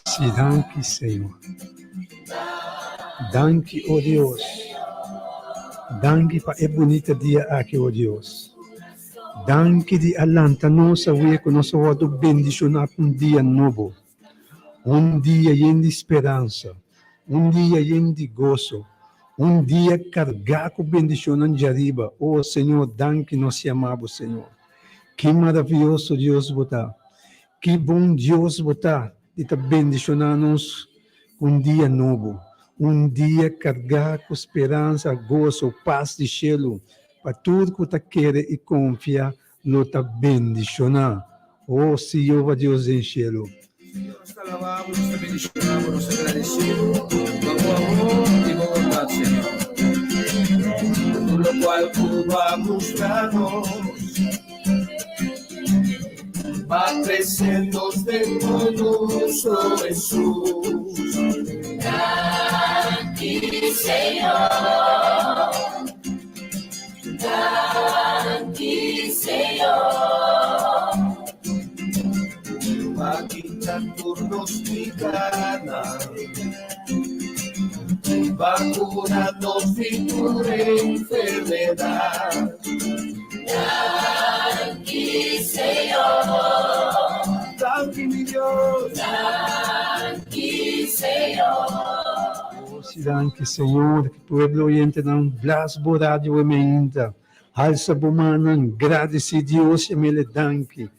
Sim, danke, Senhor. Danke, oh Deus. Danke para é bonito dia aqui, oh Deus. Danke de alanta nossa week, nossa voto bendicionar dia novo. Dia lleno de esperança. Dia lleno de gozo. Dia carregado com bendição de arriba. Oh Senhor, danke, nós te amamos, Senhor. Que maravilhoso Deus botar. Que bom Deus botar. E te bendicionar-nos dia novo. Dia carregado com esperança, gozo, paz de cielo. Para tudo que você quer e confia, lo te bendicionar. Oh Senhor Deus em cielo. Señor, nos alabamos, nos bendicionamos, nos agradecemos por tu amor y bondad, Señor. Por lo cual tú vas a mostrarnos, va a crecernos dentro de nosotros, Jesús. Danke, Señor. Danke, Señor. Va a quitar turnos mi gana, va a curarnos de tu enfermedad. Danke, Señor. Danke, mi Dios. Danke, Señor. Oh, danke, Senhor, que pueblo oyente não blas boradio emenda. Alça bomanan, agradece Deus e me danke.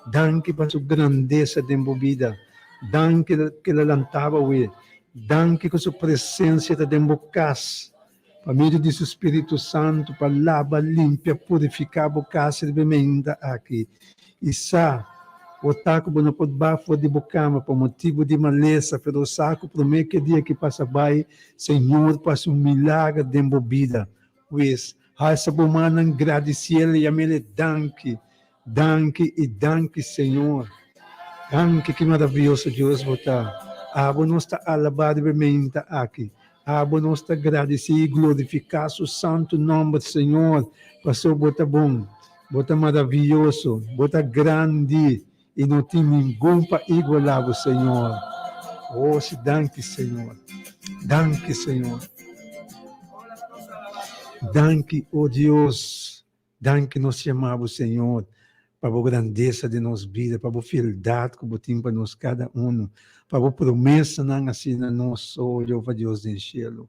Danke para sua grandeza de vida. Danke que ela lantava we. Danke com sua presença de embocas. Para meio de seu Espírito Santo, para lavar, limpar, purificar a casa de emenda aqui. E sa o taco não pode bafo de bocama por motivo de maleza, pero o saco promete que dia que passa vai, Senhor, passa milagre de vida. Pois, essa bomana agradecer e a mele danke, danke e danke, Senhor. Danke, que maravilhoso Deus botar. Abo nós está alabado e aqui. Abo nós está agradecer e glorificar o santo nome do Senhor. Passou bota bom, bota maravilhoso, bota grande. E não tem ninguém para igualar o Senhor. Oh, danke, Senhor. Danke, Senhor. Danke, oh Deus. Danke, nós chamamos, Senhor, para a grandeza de nossa vida, para a fidelidade que você tem para nós, cada um, para a promessa, não assim, na nosso olho, para Deus em cielo.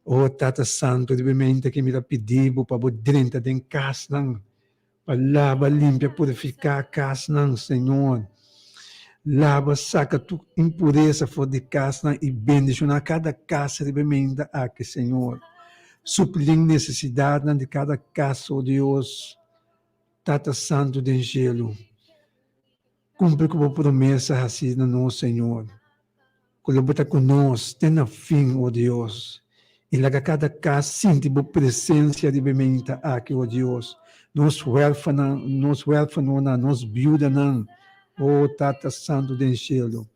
O Tata Santo, divamente que me la pedivo para dentro de casa ng palava, limpia, purificar a casa ng Senhor. Lava, saca tu impureza fora de casa e bendicionar cada casa divamente aqui, Senhor. Suprir necessidade de cada casa, oh Deus. Tata Santo de Gelo. Cumpre com a promessa racista no Senhor. Colabora conosco, tenha fim, ó Deus. E lá cada casa sinta a presença de bementa aqui, ó Deus. Nos huérfanos, nos viúvas, ó Tata Santo de Cielo.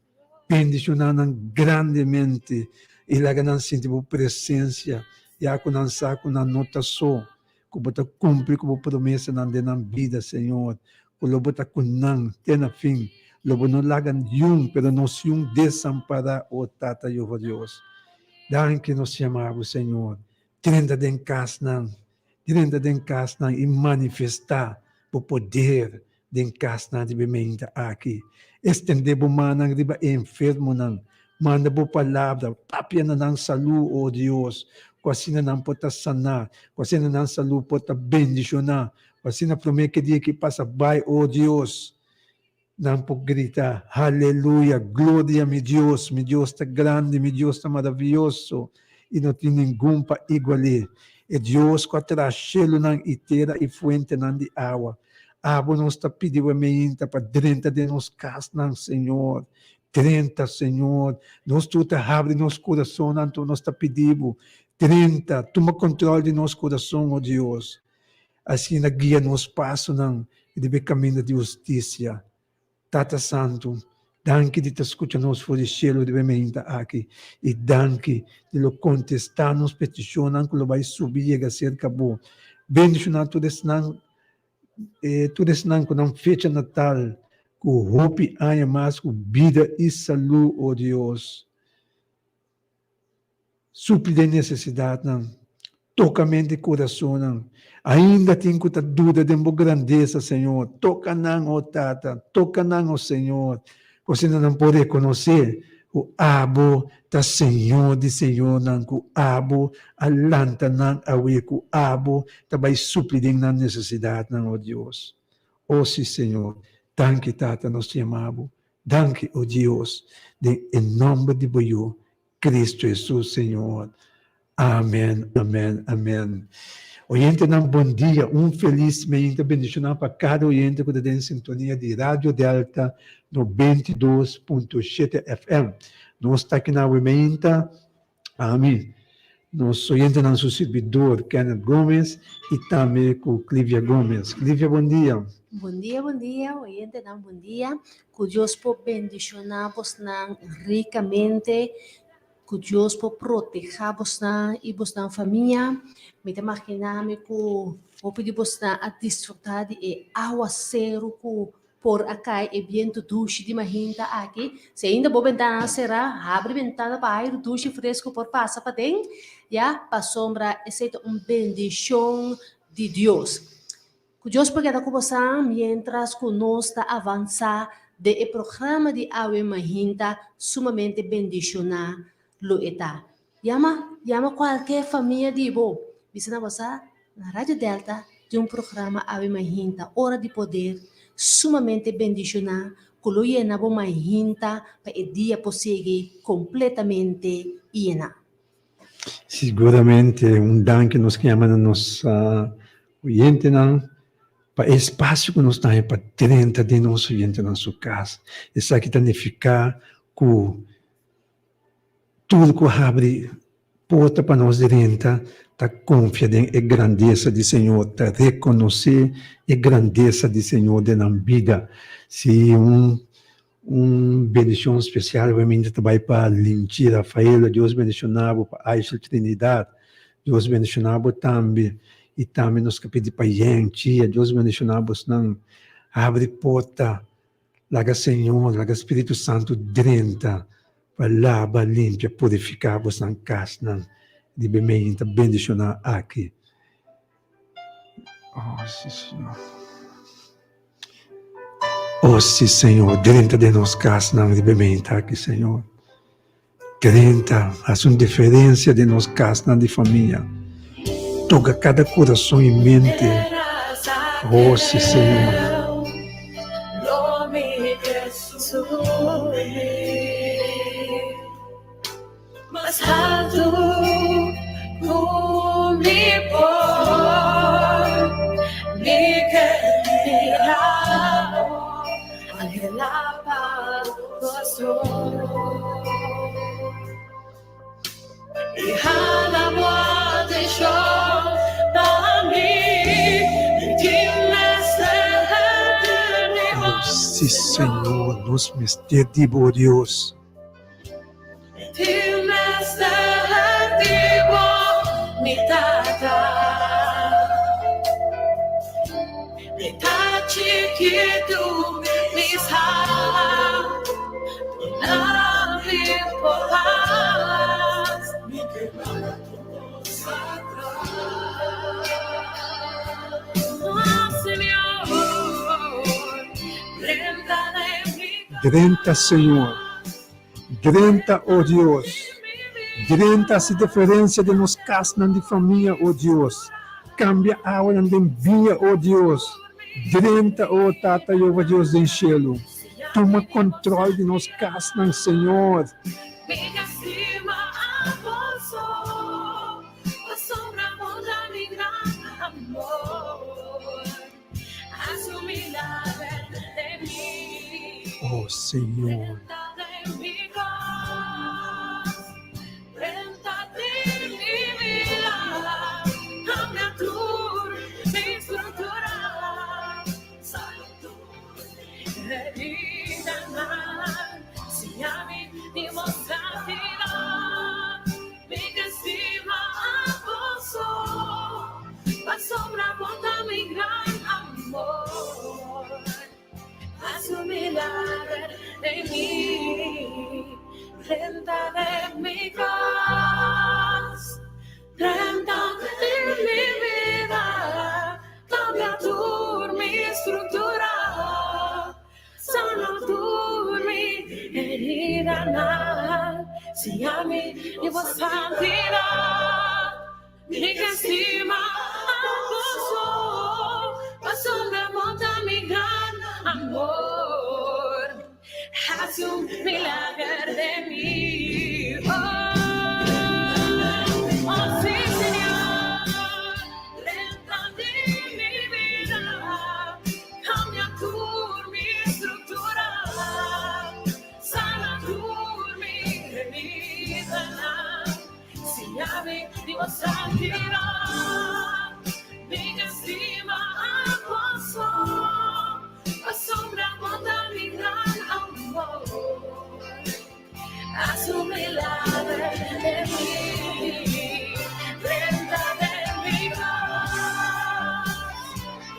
Bendicionando grandemente. E lá não sinta a presença. E a conança com a nota só. Colabora cumpre com a promessa na vida, Senhor. Colabora com nang, tenha fim. Lobo no lagan yung, pero nos yung desamparar, o Tata Jehová Deus. Dahil que nos chamamos, Senhor. Direnda den casa e manifestar o poder den casa de bemenda aqui. Estender o manang riba enfermo nang. Manda bo palavra, tapia na nang salu, o Deus. Quase na nang pota sanar, quase na nang salu pota bendicionar. Quase na promete que dia que passa by, o Deus. Não pode gritar, aleluia, glória, meu Deus está grande, meu Deus está maravilhoso, e não tem nenhum para igualar. É Deus que traz chelo na inteira e fuente na de água. Água nos está pedindo a meinta para dentro de nos casas, Senhor. Trenta, Senhor. Nós tudo abre nosso coração, então nós está pedindo. 30, toma controle de nosso coração, ó Deus. Assim, na guia nos passos, de caminho de justiça. Tata Santo, danke de te escutarnos for il cielo di bementa aqui, e danke de lo contestar nos peticiones que lo vai subir a cerca bo. Bendicionar tudo nan com uma fecha natal, com hope aia mais, com vida e saúde, oh Deus. Supre de necessidade, toca mente e coração, ainda tenho que dúvida de uma grandeza, Senhor. Toca não, oh Tata, toca não, oh Senhor. Você não pode reconhecer o abo da Senhor de Senhor, não, o abo alanta não, awe, o abo também suprir na necessidade, não, oh Deus. Oh, sim, Senhor. Danke, Tata, nós te amamos. Danke, oh Deus, em nome de Boiú, Cristo Jesus, Senhor. Amém, amém, amém. Oyente, bom dia, feliz meia bendicional para cada oyente que está em sintonia de Rádio Delta 92.7 FM. Nós estamos aqui na Wementa, amém. Nós oyente nosso servidor, Kenneth Gomes, e também com Clívia Gomes. Clívia, bom dia. Bom dia, oyente, bom dia. Que Deus possa bendicionar-vos ricamente. Que Deus possa proteger-vos e vossa família. Me imaginamos que vou pedir-vos a desfrutar de aguaceiro que por acá é viento duche de mahinta aqui. Se ainda boa ventana será, abre ventana para ar duche fresco por passa para dentro. Já para sombra, exceto bendição de Deus. Que Deus possa dar com você, mientras que nós está avançar de programa de Ave Mahinta, sumamente bendicionar. Lo está. Llama qualquer família de bo. Visita você na Rádio Delta de programa Ave Mahinta, Hora de Poder, sumamente bendicionar, que lo llena bo Mahinta para o dia possível completamente llena. Seguramente danke nos chiamano nos oyente para espaço que nós temos para 30 de nossos oyentes na sua casa. Isso aqui está ficar com tudo que abre porta para nós dentro, está confiando em grandeza do Senhor, está reconhecer a grandeza do Senhor na vida. Se bendição especial, obviamente, também para Linti, Rafaela, Deus bendicionava para Aisha Trinidade, Deus bendicionava também, e também nos capítulos para gente, Deus bendicionava, não abre porta, larga Senhor, larga Espírito Santo dentro, para lavar, limpar, purificar vos na casa, de bem, bendicionar aqui. Oh, sim, Senhor. Oh, sim, Senhor, dentro de nossa casa, de bem, aqui, Senhor. 30, haz una diferencia de nos casa de familia. Toca cada corazón y mente. Oh, sí, Señor. Mas alto por mi querida, anhelaba nuestro y alabó de yo para mí, Oh, sí, Señor, nos misterios, oh Dios. Chiquito, mis Grenta, Señor. Grenta, oh Dios. Grenta essa diferença de nos casas de família, oh Deus. Cambia ahora de envia, oh Deus. Grenta, oh Tata, oh Deus do cielo. Toma controle de nos casas, Senhor. Oh Senhor. Sombra bota mi gran amor, haz un milagro en mí, renta de mi casa, renta de mi vida, cambia tu mi estructura, sana tu mi herida, si a mí llevo santidad, mi que estima. Sombra monta mi gran amor, haz un milagro de mí. Oh sí, Señor, renta de mi vida, cambia tu mi estructura, sana tu mi herida, si a mí digo santidad, mi estima. Sombra monta mi gran amor, haz un milagro de mí, renta de mi paz,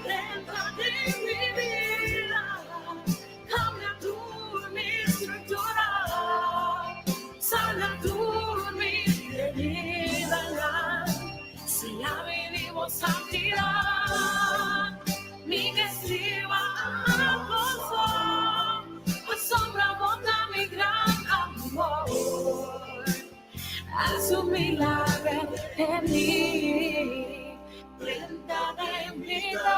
renta de mi vida, cambia tu mi estructura, sana tu mi herida, si a mí vivo santidad, mi que estima. Sombra bota mi gran amor, haz un milagro en mí, renta de mi vida.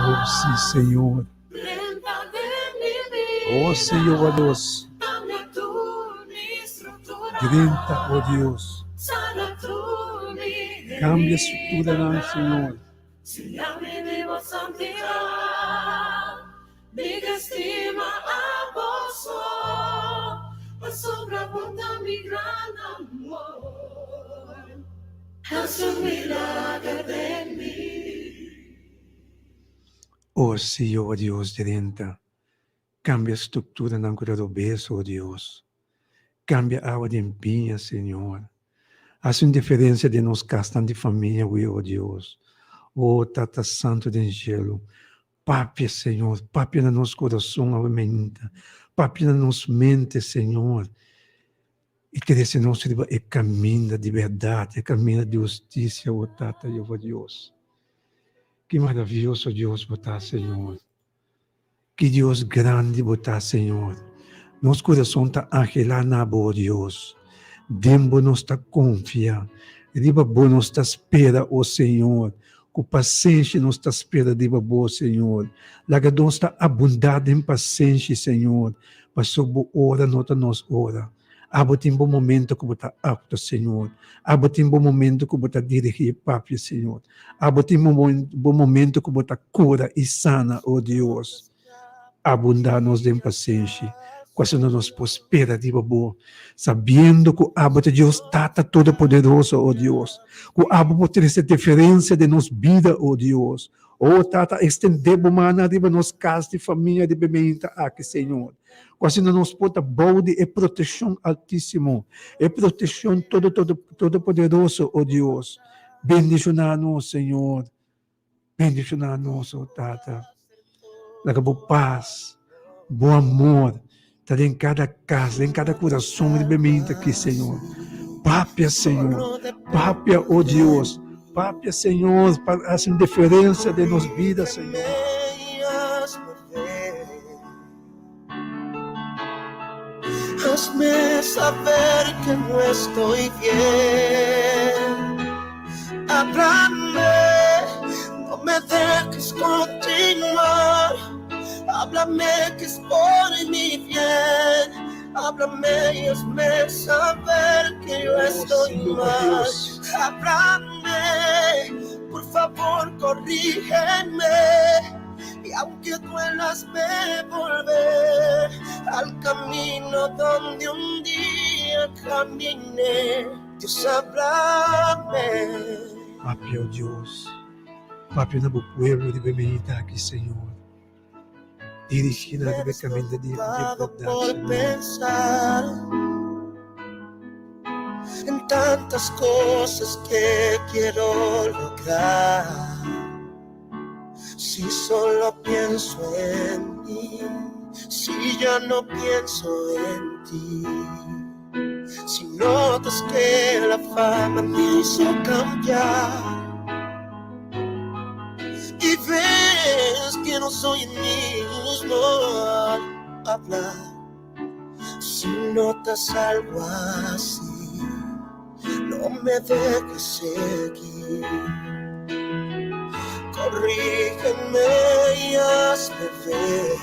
Oh sí, Senhor. Renta de mi vida. Oh Senhor, Deus. Cambia tu mi estructura. Grita, oh Deus. Sana tu mi vida. Cambia a estrutura, Senhor. Si a mí vivo santidad, mi que estima a vos, sombra bota mi gran amor, haz un milagro de mí. Oh Senhor, Deus, grita. Cambia a estrutura na cura do berço, oh Deus. Cambia a água de empinha, Senhor. Haz uma diferença de nos casas de família, oh Deus. Oh, Tata Santo de Angelo, papi, Senhor, papi no nosso coração, aumenta, papi na nossa mente, Senhor, e que esse nosso é caminho de verdade, é caminho de justiça, oh, Tata, oh, Deus. Que maravilhoso Deus botar, Senhor. Que Deus grande botar, Senhor. Nosso coração está angelado, oh Deus. Dembo nos está confia. Riba boa nos está espera, ó Senhor. Com paciência nos está espera, riba boa, Senhor. Lagadão está abundado em paciência, Senhor. Passou boa hora, nota nos hora. Abotim bom momento que você apto, Senhor. Abotim bom momento que você dirigir, Papi, Senhor. Abotim bom momento que você cura e sana, ó Deus. Abundar-nos de paciência. Quase não nos prospera, diba boa. Sabendo que o Abba Deus Tata Todo-Poderoso, ó Deus. Que o Abba pode ter essa diferença de nos vida, ó Deus. Ó Tata, estender humana, diba nos casa de família, de bementa aqui, Senhor. Quase não nos pode balde e proteção altíssimo. E proteção todo-poderoso, ó Deus. Bendicionar-nos, Senhor. Bendicionar-nos, ó Tata. Lagabo paz, bom amor. Está em cada casa, em cada coração de bementa aqui, Senhor. Pápia, Senhor. Pápia, ó Deus. Pápia, Senhor, para essa indiferença de nos vidas, Senhor. Hazme saber que no estoy bien. Háblame, no me dejes continuar. Háblame que es por mi bien. Háblame y hazme saber que yo estoy mal. Háblame, por favor corrígeme. Y aunque duelas me volver al camino donde un día caminé. Dios, háblame. Papi, oh Dios. Papi, no pueblo de bementa aqui, Senhor. Dirigida directamente de por pensar en tantas cosas que quiero lograr. Si solo pienso en mí, si ya no pienso en ti, si notas que la fama me hizo cambiar y ves que no soy el mismo al hablar, si notas algo así, no me dejes seguir. Corrígeme y hazme ver.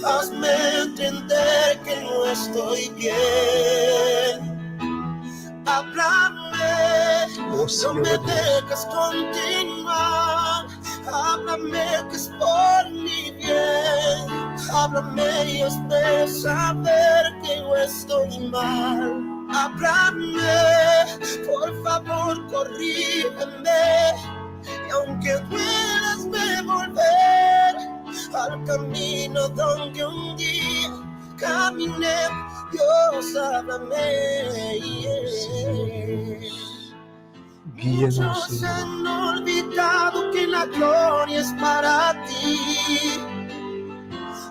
Hazme entender que no estoy bien. Háblame, no me dejes continuar. Háblame que es por mi bien. Háblame y hazme saber que yo estoy mal. Háblame, por favor corrígeme. Y aunque duelas me volver al camino donde un día caminé. Dios, háblame. Guíanos, Muchos Senhor. han olvidado que la gloria es para ti.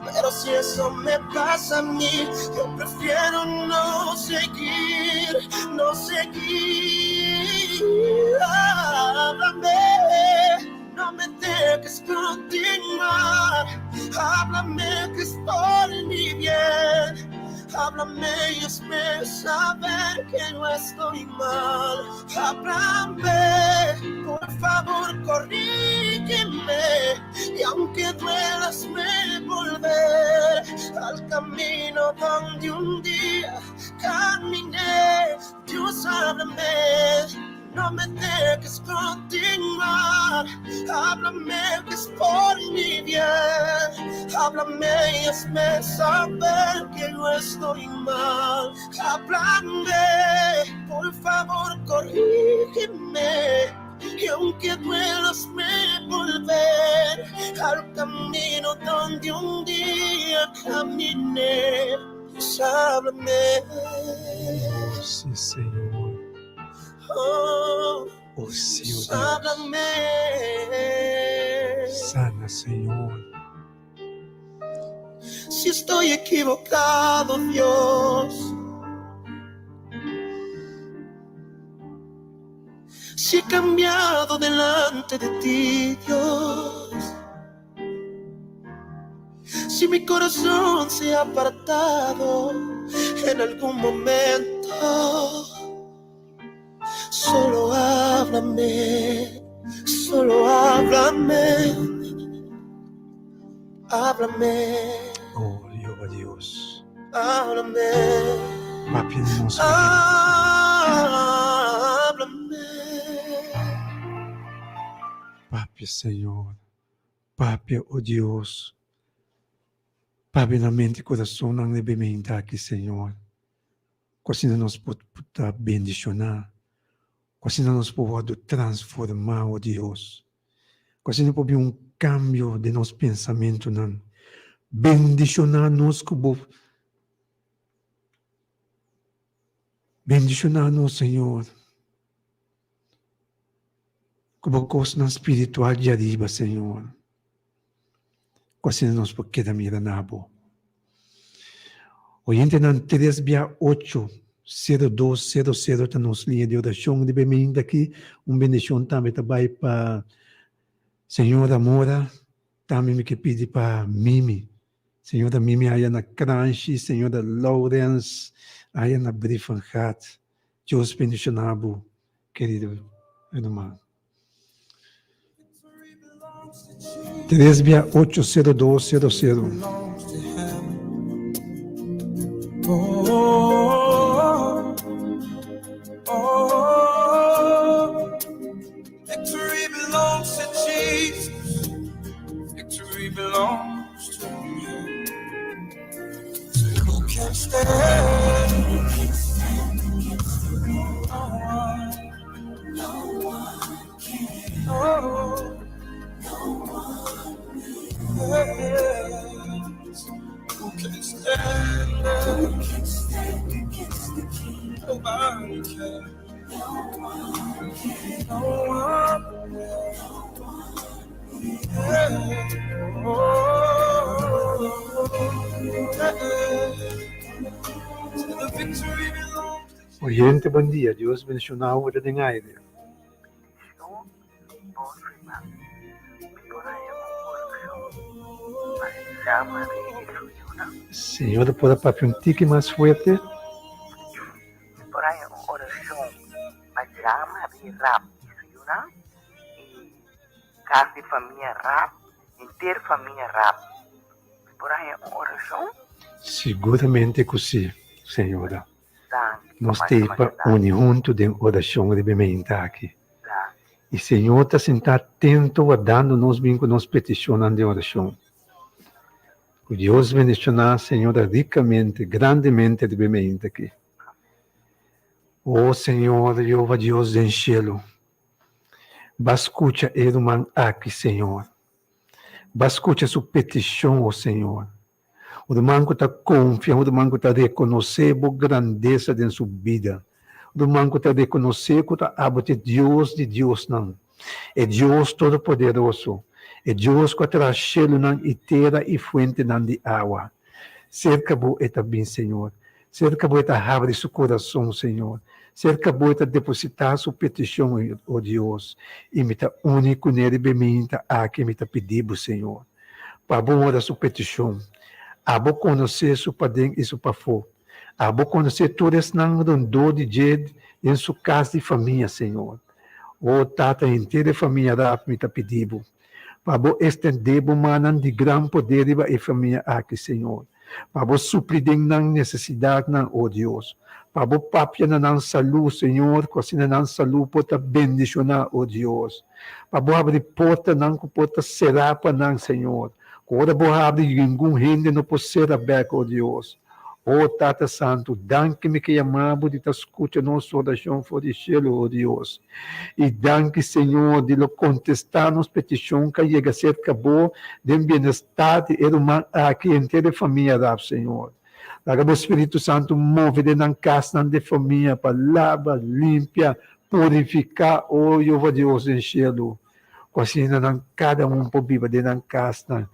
Pero si eso me pasa a mí, yo prefiero no seguir, no seguir. Háblame, no me dejes continuar. Háblame que es por mi bien. Háblame y hazme saber que no estoy mal. Háblame, por favor corrígeme. Y aunque duelas me volver al camino donde un día caminé. Dios, háblame, no me dejes continuar. Háblame que es por mi bien. Háblame y hazme saber que yo estoy mal. Háblame, por favor corrígeme. Y aunque duelas me volver al camino donde un día caminé. Pues háblame. Sí, Senhor. Oh, Oh, sí, oh Dios. háblame. Sana, Senhor. Si estoy equivocado, Dios. Si he cambiado delante de ti, Dios. Si mi corazón se ha apartado en algún momento. Solo háblame, solo háblame, háblame, Oh, Jehová Dios. háblame, Papi hermoso. háblame. Papi, Senhor. Papi, oh Deus. Papi, na mente e coração não lebementa aqui, Senhor. Quase nos pode bendicionar. Quase nos pode transformar, oh Deus. Quase não pode cambio de nosso pensamento, não. Bendicionar-nos como bendicionar-nos, Senhor. Como coisa espiritual de arriba, Senhor. Quase nos pode quedar miranabo. Hoje não 368-0200 está nos linha de oração de bem aqui. Bendição também vai para Senhora Mora, também me que pede para Mimi. Senhora Mimi, aí na Cranchi, Senhora Lawrence, aí na Briefanhat. Deus bendicionado, querido irmão. 368-0200. Victory belongs to Jesus. Victory belongs to Him. So who can stand? No one can. Yes. Who can stand? Who can stand against the King? Nobody can. No one can. No one can. So the victory belongs to Jesus. Oyente, bom dia. Deus bendicionado, hora de aire. Senhor, pode papi um tique mais forte? Por aí, oração, mas chama de rap, isso não? E casa de família rap, inteira família rap. Por aí, oração? Seguramente que sim, Senhora. Danke. Nós temos unir junto de oração de bem aqui. E Senhor está sentado atento a dando-nos bem com nos peticionando de oração. Que Deus bendicionar, Senhora, ricamente, grandemente de bem aqui. Oh Senhor, Jeová Deus do céu, escuta irmão aqui, Senhor. Escuta sua petição, oh Senhor. O irmão que está confiando, o irmão que está reconhecendo a grandeza de sua vida. O irmão que está reconhecendo que está de Deus não. É Deus Todo-Poderoso. É Deus que traz cielo e terra e fonte de água. Cerca bo eta bem, Senhor. Cerca bo eta abre seu coração, Senhor. Cerca bo eta depositar sua petição, ó Deus. E me ta único nele bementa a que me ta pedimos, Senhor. Para bom ora sua petição. Abo conhecer seu padrinho e seu pafô. Abo conhecer todas não rondou de jed em sua casa de família, Senhor. O tata inteira família da me ta pedimos. Para estender manan de grande poder e família aqui, Senhor. Para suprir na necessidade, ó Deus. Para papia na saúde, Senhor, que assim na saúde pode bendicionar, ó Deus. Para abrir porta, não pode será para Senhor. Agora vou abrir nenhum rende não pode ser aberto, ó Deus. Ó Tata Santo, danke-me que amamos de te escutar nossa oração for de cielo, ó Deus. E danke, Senhor, de lo contestar nos petição que chega a ser acabou de bem-estar e irmã aqui inteira a família da Senhor. Laga o Espírito Santo move de na casa de família para lavar, limpar, purificar, ó Jeová Deus em cielo. Assim, cada pode viver de na casa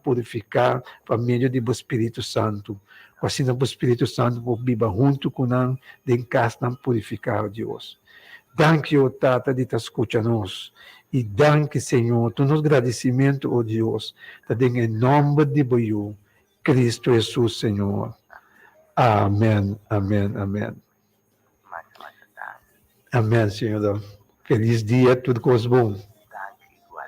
purificar, por meio do Espírito Santo. Assim, o Espírito Santo pode viver junto com nós, de casa purificar, Deus. Danke, ó Tata, de te escutar-nos. E danke, Senhor, tu nos agradecimento, ó Deus, em nome de Cristo Jesus, Senhor. Amém, amém, amém. Mas tá, Amém, Senhor. Feliz dia, tudo coisa bom. tá igual.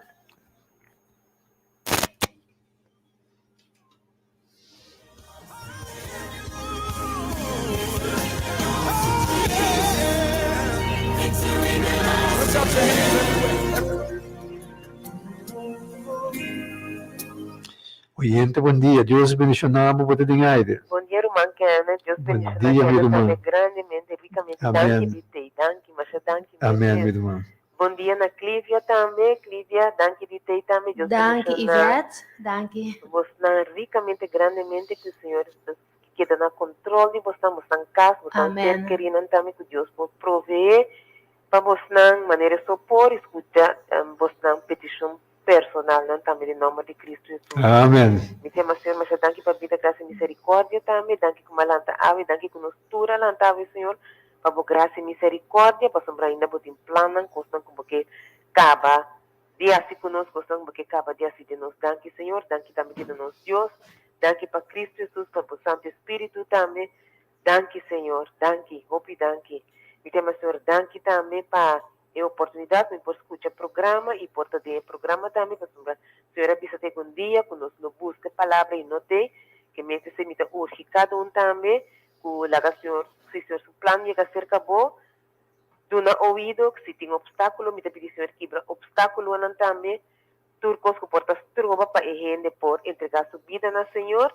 Oyente, bom dia. Deus bendicionamos por ter aire. Bom dia, irmã Kena. Deus Bom bendiga dia, minha irmã. também grandemente, ricamente. Amém. Danke, Ditei. Danke, mas danke. Amém, minha irmã. Bom dia na Clívia também. Clívia, danke, Ditei também. Deus Danke, bendiga. Ivete. Danke. Você ricamente, grandemente, que o Senhor queda na controle. Você estamos em casa, você Amém. ser querido também que Deus pode prover. Para você, de maneira supor, escutar, você petição personal, não também em nome de Cristo Jesus. Amém. Me chama Senhor, mas danke para a vida, graça e misericórdia também. Danke com uma lanta ave, danke com nostura lanta ave, Senhor. Para a graça e misericórdia, para sombrar ainda botar em plano, costam com porque acaba dia assim conosco, costam porque acaba dia assim de nós. Danke, Senhor. Danke também de nós, Deus. Danke para Cristo Jesus, para o Santo Espírito também. Danke, Senhor. Danke. Hope danke. Me chama Senhor, danke também para a oportunidade de escutar o programa e por ter o programa também para sombrar. Senhor, avisa ter um dia, quando nós não busca palavra e não tem, que me se me urge cada um também, que o Senhor, se o Senhor seu plano chega a ser acabou, do na ouvido, que se tem obstáculo, me pedir Senhor quebra obstáculo não também, turcos que portas turba para a gente por entregar sua vida na Senhor,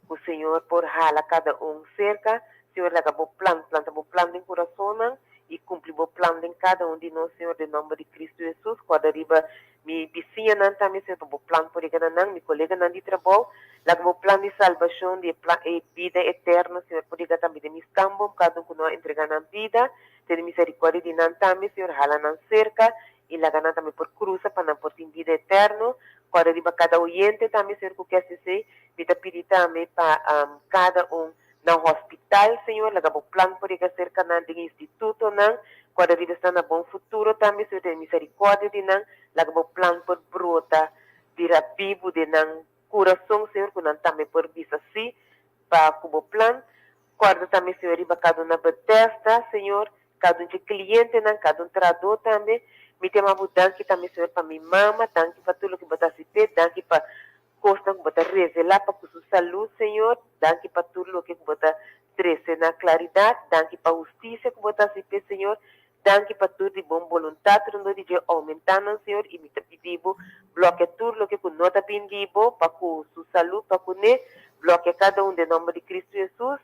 o Senhor por rala cada um cerca, Senhor acabou planta o plano em coração, e cumprir o plano em cada um de nós, Senhor, em nome de Cristo Jesus. Quando arriba, me vizinha não também, Senhor, o plano por ele não, meu colega não de trabalho, lá o plano de salvação, de vida eterna, Senhor, por ele também de me estambo, cada um que nós entregamos na vida, ter misericórdia de não também, Senhor, rala não cerca, e lá não também por cruza, para não por vida eterna. Quando arriba cada oyente também, Senhor, que quer ser, me pedir também para cada um, no hospital, Senhor, lá o plano por ele cerca não de instituto, não, quando ele está no bom futuro, também, Senhor, tem misericórdia de não, lá o plano por brota, vira vivo de não coração, Senhor, que não também por vista assim, para o plano, quando também, Senhor, riba cada um na Bethesda, Senhor, cada um de cliente, não, cada um tradutor também, me tem uma mudança também, Senhor, para minha mama, danke para tudo que você se fez, danke para costa que você revelar para sua saúde, Senhor, danke para tudo que você trouxe na claridade, danke para a justiça que você se fez, Senhor, danke para tudo de boa vontade, não de aumentando, Senhor, e me pedindo, bloqueia tudo que você não está pedindo, para sua saúde, para que bloqueia cada um de nome de Cristo Jesus.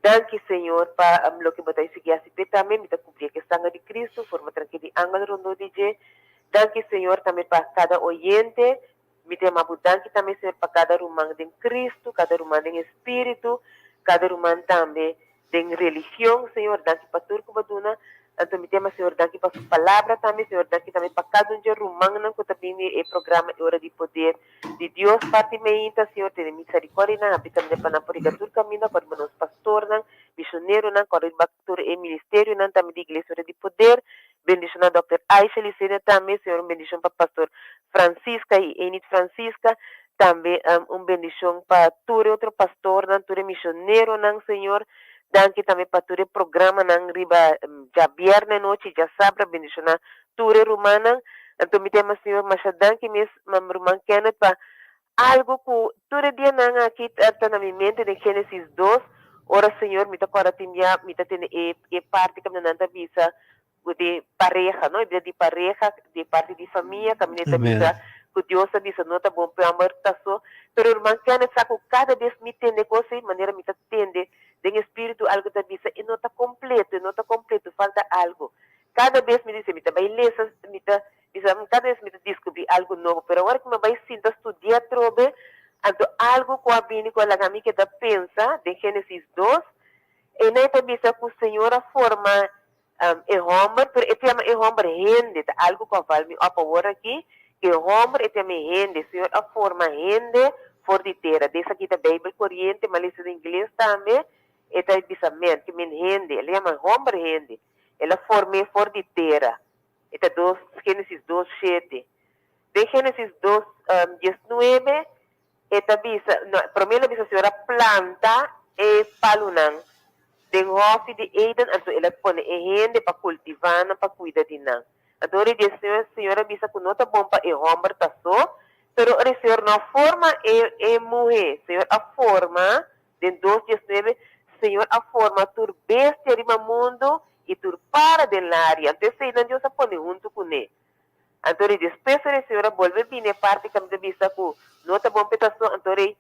Danke, Senhor, para o que você seguir a se fez também, me cumprir a sangue de Cristo, forma tranquila de ângulo, não de danke, Senhor, também para cada oyente, me tem uma mudança também, Senhor, para cada irmão em Cristo, cada irmão em Espírito, cada irmão também em religião, Senhor, danke para tudo que você dá. Então, me tem, Senhor, danke para sua palavra também, Senhor, danke também para cada um de irmão que também é programa Hora de Poder de Deus, parte meia, Senhor, tem misericórdia, não, habita para não poder todo caminho, para os pastor, não, missionário, não, para o e ministério, não, também de igreja Hora de Poder, bendição a Dr. Aisha Licena também, Senhor, bendição para pastor Francisca e Enid Francisca, também bendição para todo outro pastor, não, todo missionário, não, Senhor, danke também para todo programa, não, riba, já viernes noite, já sábado, bendição a todo romana, então me tema, Senhor, mas danke mesmo, irmã Kenneth, para algo que todo dia não aqui está na minha mente, de Gênesis 2, ora, Senhor, me está coratindo, me está tendo parte que me não está visa, de pareja, não? De pareja, de parte de família, caminheta bisa, que Deus bisa, não está bom para amor, tá só. Pero irmã Kenneth, sabe, cada vez me tem negócio de maneira me atende, de espírito algo da bisa, e não está completo, falta algo. Cada vez me diz, me está beleza, me está, cada vez me descobri algo novo, pero agora que me vai sinta estudar trobe, então algo com a bini com a lagami que da pensa, de Gênesis 2, e neta bisa que o Senhor a forma e homem, pero esse é homem rende, algo que eu falo, me apavora aqui, que homem esse é rende, Senhor, a forma rende, for de terra, dessa aqui da Bíblia corrente, mas isso em inglês também, essa é pensamento, que me rende, ele chama homem rende, ela forma for de terra, essa Gênesis 2, 7, de Gênesis 2, 19, essa bisa, primeiro bisa, Senhor, planta, e palunan. Den hofi de Eden, então ela põe rende para cultivar, para cuidar de nós. Então ele diz, senhora, bisa que não tá bom para e homem tá só, pero o senhor não forma e mulher, senhor a forma, de 2:19, senhor a forma tur bestia de mundo e tur para de área. Então se não Deus a põe junto com ele. Então ele diz, pensa a senhora volve bem parte que me bisa que não tá bom para só, então ele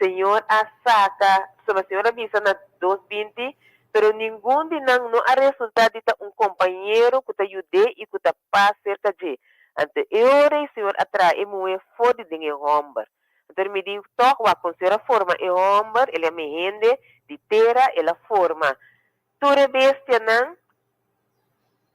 senhor a saca, so a senhora bisa na 2:20, pero nenhum de nós não há resultado de companheiro que te ajude e que te paz cerca de. Então, eu orei, Senhor, atrai muito forte de homem. Então, me digo, toco a considera forma e homem, ele me rende de terra, ela forma. Ture bestia não,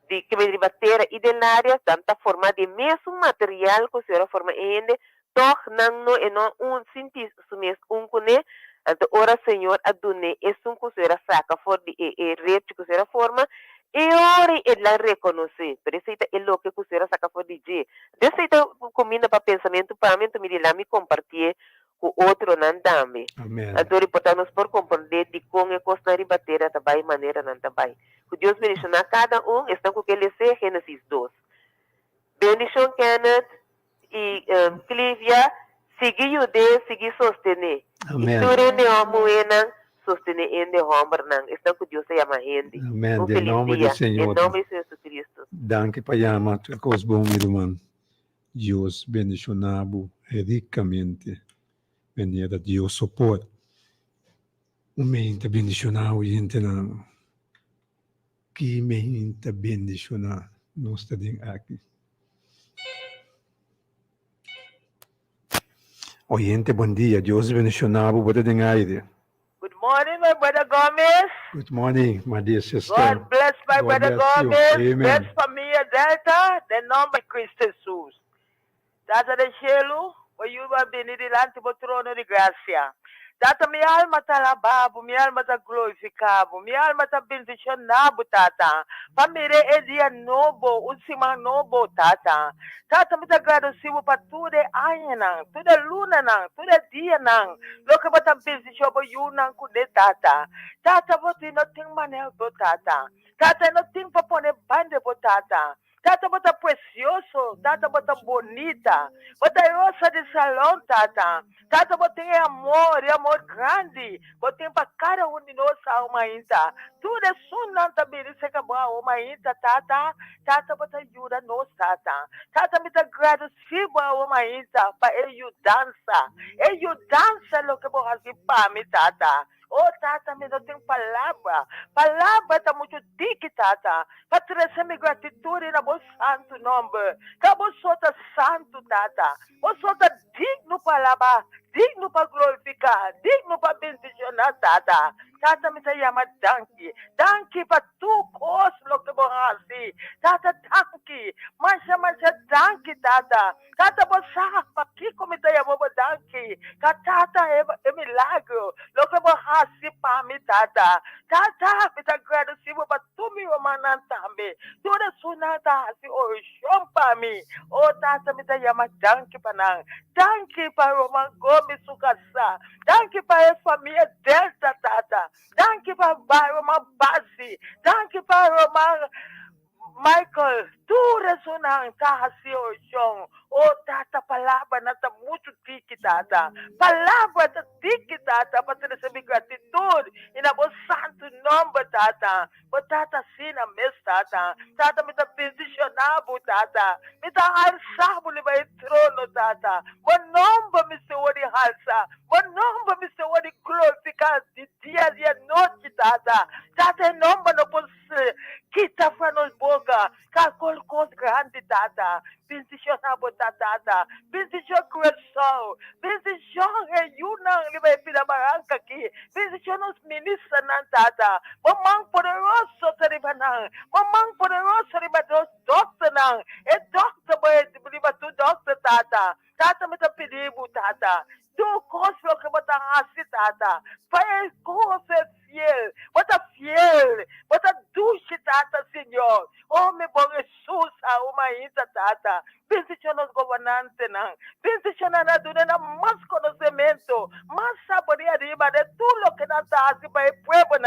de que me terra e de área, tanta forma de mesmo material que a senhora forma e rende, toco não e não sentir mesmo cone. Então, ora, Senhor, adune, é um que a senhora saca fora de rede que a senhora forma, e ora, ela reconhece. Por isso, é o que a senhora saca fora de dia. Dessa aí, combina para pensamento, para mim, me diz lá, me compartilhar com outro não também. Amém. Então, portanto, por compreender de como é que nós bater a trabalhar maneira não trabalhar. Que Deus menciona cada está com aquele ser Gênesis 2. Bendição, Kenneth e Clívia, seguir o Deus, seguir sostener. Amém. Turene amuena sostener ende homem não. Está com Deus se chama ende. Amém. Em nome do Senhor. Em nome de Jesus Cristo. Danke para llamar tu cos bom irmão. Deus bendicionado ricamente. Venida Deus sopor. Mente bendicionado e entendendo. Que mente bendicionado. Nós estamos aqui. Oyente, bom dia. Deus bendicionado. Boa tarde, aire. Good morning, my brother Gomez. Good morning, my dear sister. God bless my God brother bless you. Gomez. Amen. Bless família Delta, de nome de Cristo Jesus. Data de cielo, o Yuba benedilante bo trono de graça. Tata, minha alma está lavada, minha alma está glorificada, minha alma está bendicionada, Tata. Família é dia novo, última novo, Tata. Tata, me agradecido para tudo é aia, tudo é luna, tudo é dia, não. Logo que você bendicionou para you, não, com Tata. Tata, você não tem maneira, Tata. Tata, não tem para pôr banda, Tata. Tata, bota precioso, Tata, bota bonita, bota rosa de salão, Tata. Tata, bota amor, e amor grande, bota para cada um de nós, alma ainda. Tudo é sunanta, também, se acabou, alma ainda, Tata. Tata, bota ajuda nós, Tata. Tata, me dá agradecido, alma ainda, para ele dança. Ele dança, lo que vou fazer para mim, Tata. Oh, Tata, me não tem palavra. Palavra está muito dica, Tata. Para trazer minha gratitude na vossa santo nome. Que você solta santo, Tata. Você solta digno palavra, digno para glorificar, digno para bendicionar, Tata. Tata, me chama Danke. Danke para tu coisa que vou fazer. Tata, Danke. Mas Danke, Tata. Tata, você para que como te chama Danke? Tata, é milagre. Lo que vou fazer para mim, Tata. Tata, me agradecido para tu me amanar também. Tudo isso nada assim, oh, chão para mim. Oh, Tata, me chama Danke para nós. Danke para Roman Gomes Sukasa. Danke para a família Delta, Tata. Danke para Roman Basi. Danke para Roman Michael. Tu ressonan assim, oh, chão. Oh, Tata, palavra nata muito tique, Tata. Palavra nata tique, Tata, para receber gratitude. E na vossa santo nome, Tata. Mas, Tata, sim, na mesa, Tata. Tata, me dá posicionado, Tata. Me dá alçado, me vai trono, Tata. Mas nome me se ori alça. Mas nome me se ori glorificar de dia e noite, Tata. Tata, nome não pode quitar para nós boca. Calcul coisa grande, Tata. Bendicionado, Tata. Bendição coração. Bendição é Yunang, ele vai vir a barranca aqui. Bendição os ministros, Tata. Mamãe poderoso, Taribanang. Mamãe poderoso, Taribanang. Doctor, Nang. É doctor, vai tu doctor, Tata. Tata, me dá pedido, Tata. Tu coisa que você assim, Tata. Pai, coisa fiel. Bota fiel. Bota duche, Tata, Senhor. Oh, meu bom Jesus, uma ainda, Tata. Bendição os governantes, não. Bendição na duna, mais conhecimento, mais sabedoria, de tudo que não está assim,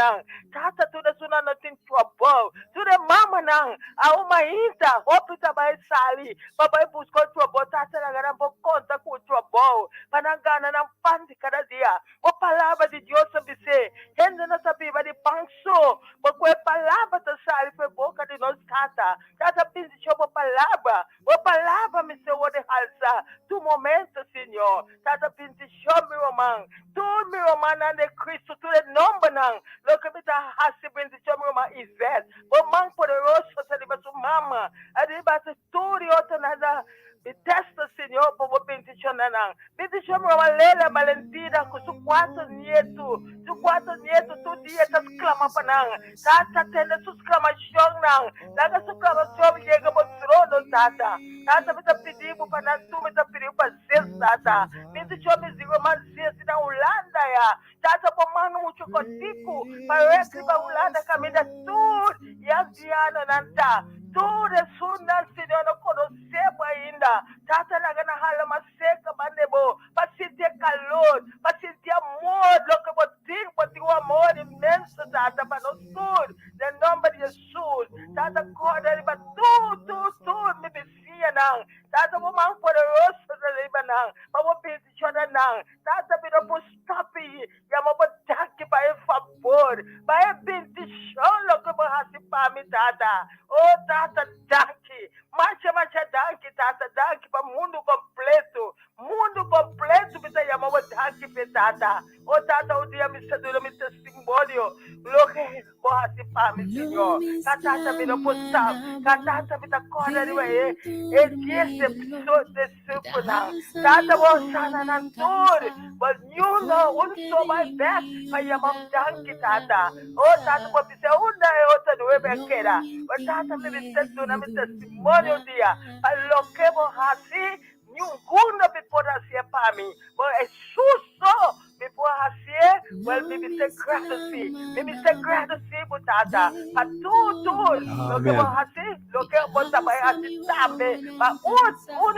nang. Tata to the suna natin trouble. To the mama nang. Au mainta. Hopita ba sali. Papa busco trouble. Tata na ganang po konta ko trouble. Panangana ng pandi kada dia. O palabra di Diyos sa bise. Hende na sabi ba di pangso. Pagkwe palabra ta sali fe boca di nos tata. Tata pinsi siya mo palabra. O palabra mi se o de halsa. Tu momento, Senhor. Tata pinsi siya mi romang. Tu mi romang na de Cristo. Tu de nomba nang. Loka mi ta hasi pinsi siya mi romang Ivet. O mang poderoso sa di ba sumama. Adi ba sa turi o tanada. Detesta, Senhor, por peticionar. Peticionar uma leila valentina com su quatro nietos. Su quatro nietos, tu dia tá clama para não. Tata tendo sus clamação não. Daga su clamação chega pro trono, tata. Tata me tá pedindo para nós, tu me tá pedindo para ser, tata. Peticionar me diga mais se na Holanda ya. Tata por mano muito contigo. Para escrever Holanda caminha tudo. E a Diana nanta. Tudo é sunda, Senhor, não conhecemos ainda. Tata na gana hala maseka bandebo. Para sentir calor, para sentir amor, louco botinho, amor imenso, Tata, para nós tudo. Em nome de Jesus. Tata, acorda, riba, tudo, me vicia, não. Tata, o mais poderoso da riba, não. Vamos peticionar, não. Tata, me não pode stop aí. E a mão aqui para favor. Para petição, louco, para me, Tata. Oh, Tata, danke. Marcha, danke, Tata, danke para o mundo completo. Mundo completo, me está chamando danke, Tata. Oh, Tata, o dia me sedura, me testemunho. Loque, borracha, para me, Senhor. Tata, me não pode estar. Tata, me está correndo aí. E disse, pessoa de supuna. Tata, vou sana na tour. But you know, so my best. Para chamar danke, Tata. Oh, Tata, vou dizer, uma e outra do Ebequeira. Oh, Tata, me sedura, me testemunho o dia. Para loque, borracha. Ninguno me pode ser para mim. Mas é susto me pode ser. Well, me ser grato, me ser grato, Tata. Para tudo, lo que vou fazer, lo que eu vou trabalhar também. Mas tudo,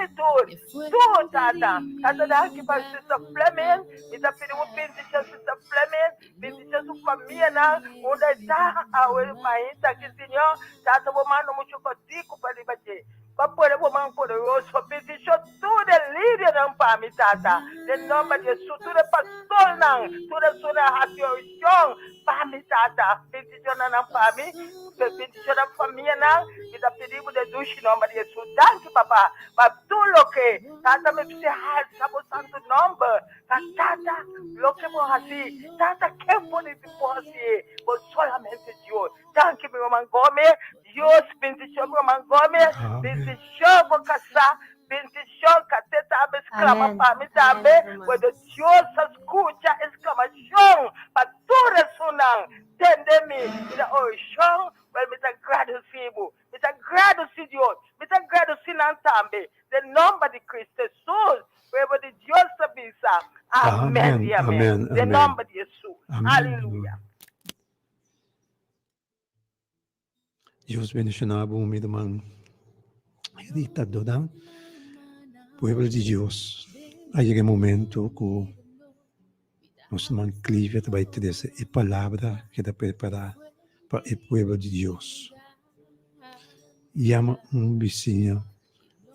Tata. Tata, daqui para o Sister Fleming, me está pedindo bendição, Sister Fleming, bendição sua família, onde está a mãe, aqui, Senhor. Tata, vou mandar muito contigo para debater. Para o man poderoso, petição tudo é líder não para me, Tata. Em nome de Jesus, tudo é pastor não, tudo é sua raciocínio para me, Tata. Petição não para mim, petição da família não, e da perigo de Deus em nome de Jesus. Danke, papá. Mas tudo que, Tata, me precisa sabe o santo nome. Tata, lo que vou fazer, Tata, quem pode me fazer? Mas solamente Deus. Danke, meu irmão Gomes. Deus, bendição, meu irmão Gomes. Bendição, vou caçar. Bendição, cateta, exclama para mim também. Quando Deus escuta, exclamação. Para toda a entende-me. E da oração, me está agradecido. Me está agradecido, Deus. Me está agradecido também. Em nome de Cristo Jesus. Wherever the Deus sabisa. Amém e amém. Em nome de Jesus. Aleluia. Deus bendicionar o meu irmão. Ditador da pueblo de Deus. Aí é o momento que nosso irmão Clive vai trazer a palavra que está preparada para o pueblo de Deus. Chama vizinho,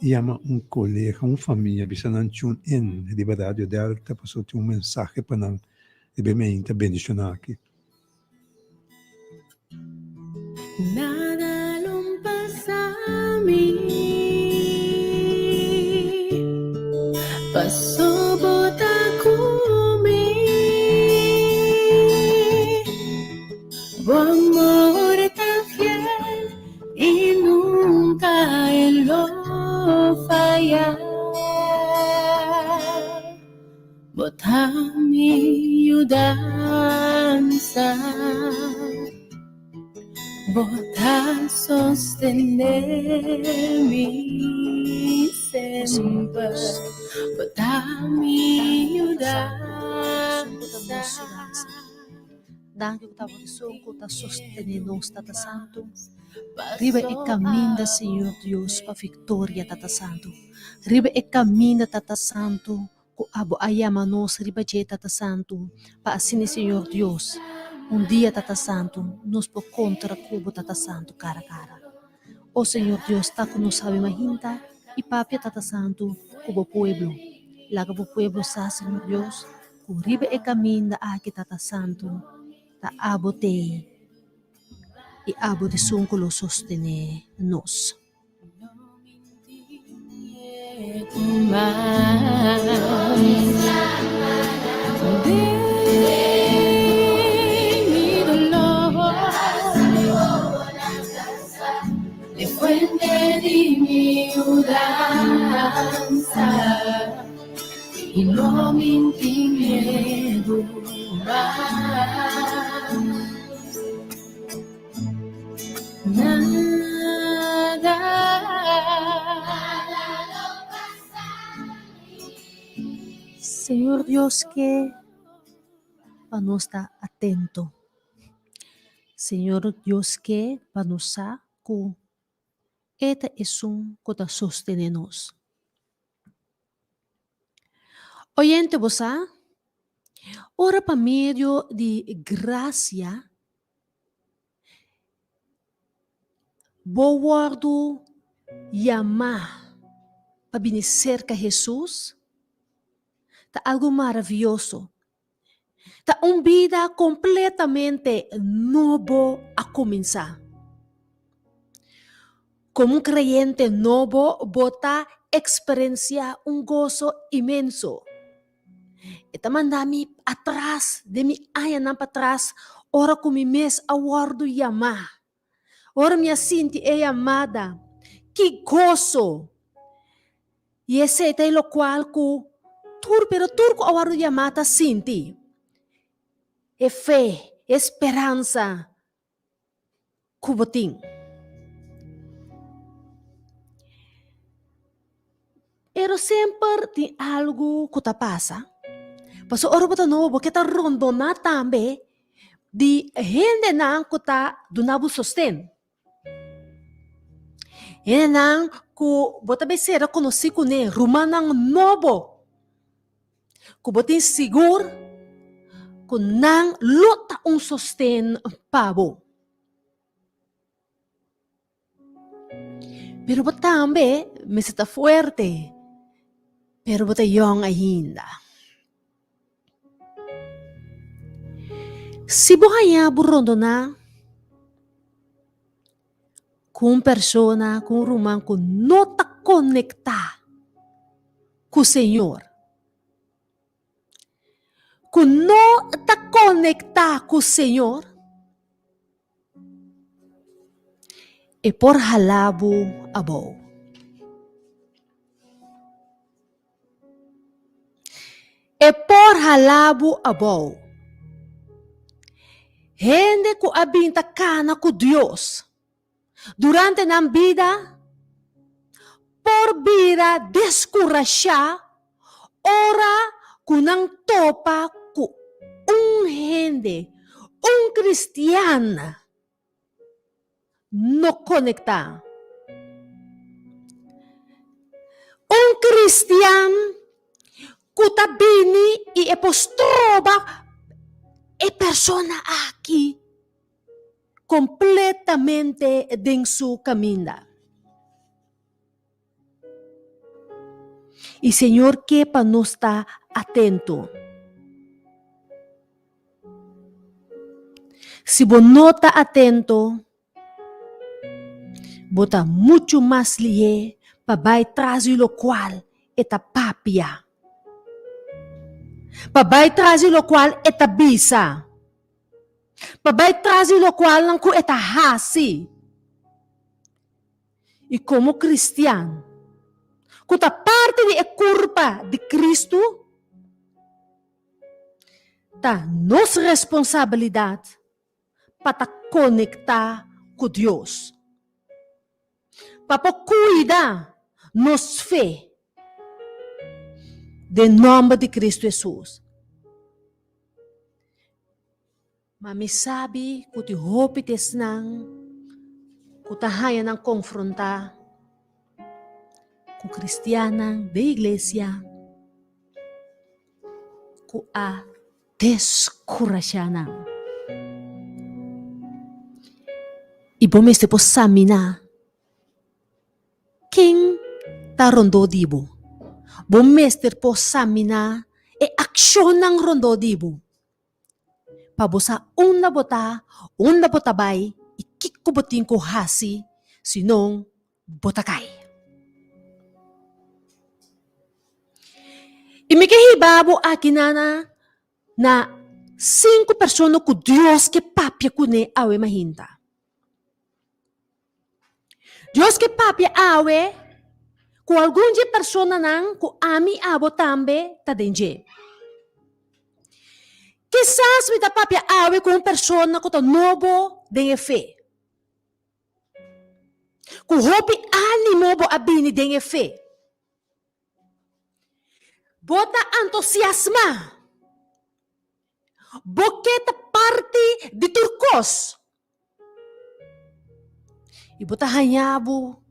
chama colega, família, bisa não tune in de rádio Delta para ter mensagem para não de bendicionar aqui. Nada lumpas a mim, pasubot ako o amor tan fiel y nunca él lo falla. Bota mi ayudanza, bota sostenermi sempre, bota mi ayudanza. Danke que estava de soco, está sustentando nos Tata Santo. Riba e caminha, Senhor Deus, para a vitória, Tata Santo. Riba e caminha, Tata Santo, com abo ayama nos riba de Tata Santo, para assim, Senhor Deus. Un dia, Tata Santo, nos por contra cubo, Tata Santo, cara a cara. O Senhor Deus, tá com nos sabe mahinta, e papia, Tata Santo, cubo pueblo. Laga po pueblo sa, Senhor Deus, kuribe e caminho da aqui, Tata Santo, ta abote, e abo de sunkulo sostene nos. De fuente de mi mudanza y no me miedo más. Nada. Senhor Deus, que para nós estar atento. Senhor Deus, que para nós que esta é que está sostenendo nos. Oyente, você, ora para meio de graça, vou guardo chamar para vir cerca de Jesus, tá algo maravilhoso. Tá uma vida completamente novo a começar. Como um creyente novo, bota experiencia gozo imenso. Ita mandami atrás, de mi ayan para trás, ora com mi mes awardo yama. Ora minha sinti é amada. Que gozo! E esse é o qual ku turco awardo yamata sinti. É fé, esperança, kuboting. Pero sempre tem algo que tá passa. Paso ora bota novo, que tá rondona tambe di gente nang que tá donavo sostén. Gente nang que bota becera conheci com ne rumanang novo. Que botin seguro que nang luta sostén pabo. Pero bota tambe me está fuerte. Pero bota young ainda. Se você burrondo na com persona, com rumang que não está conectada com o Senhor, que não está conectada com o Senhor, é por halabo abo. É por halabo abo. Gente que abinta cana com Deus durante a vida, por vida descurachar, ora que não topa com gente, cristiano, não conecta. Cristiano que tá bini e é postroba é persona aqui completamente em seu caminho. E Senhor, que para nós estar atento. Se você não está atento, você está muito mais lié para vai trazer o qual é a papia. Para trazer o qual é a bisa. Para trazer o qual não é a hasi. E como cristiano, que a parte de culpa de Cristo, tá nossa responsabilidade para conectar com Deus. Para cuidar nos fé. De nome de Cristo Jesus. Mas me sabe que te hopites nang, que tahaya nang confrontar com cristiana da igreja, que a descurachar nang. Ibo meste po samina. King ta rondo dibo. Bomester po samina e aksyon ng rondo dibo. Pabosa una bota bay, ikikubutin ko hasi, sinong botakay. Imikihibabo akinana na 5 personas ku Dios que papia kune awe mahinta. Dios que papia awe, ku alguns persona nang ku ami abo tambe tadenje. Quizás me da papia awe com persona ku ta nobo den fe. Ku hopi ani mobo abini den fe. Bota entusiasma. Boketa parte de turcos. Ibota hanyabo.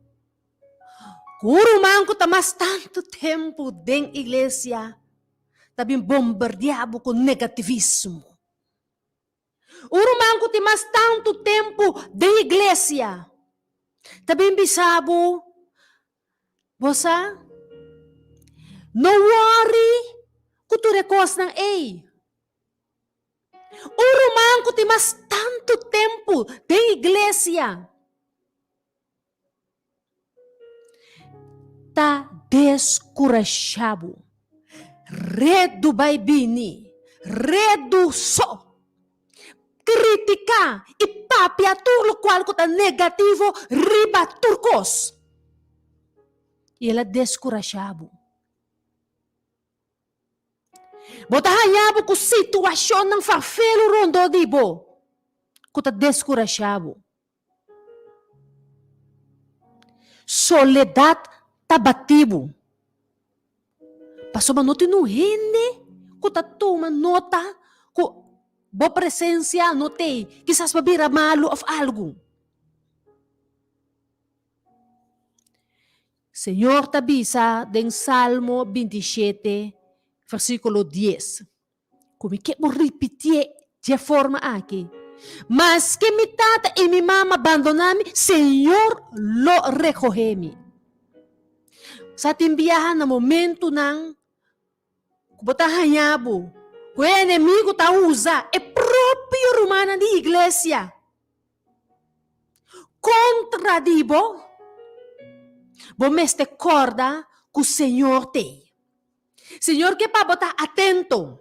Kurumang ko tamas tanto tempo den iglesia. Tabing bombardeado com negativismo. Urumang ko tamas tanto tempo den iglesia. Tabing bisabo. Bosa? No worry. Kuturekos ng A. Urumang ko tamas tanto tempo den iglesia. Ta descurachado. Redo baibini. Redo so. Kritika. Ipapia tulo qual ko ta negativo riba turcos. E ela descurachado. Botahanyabo ko sitwasyon ng farfelo rondo dibo. Kuta descurachado. Soledad tabatibo. Paso manote no hindi. Kuta tuma nota. Ku bo presencia note. Quizás mabira malo of algo. Senhor tabisa den Salmo 27, versículo 10. Como que mo repetir de forma aqui. Mas que mi tata e mi mama abandonami, Senhor lo recoge-me. Sa timbiyahan na momento ng kubotahanyabo, kung o inimigo ta usa, é próprio romana de iglesia. Contra dibo, bomeste corda que o Senhor tem. Senhor, que para botar atento.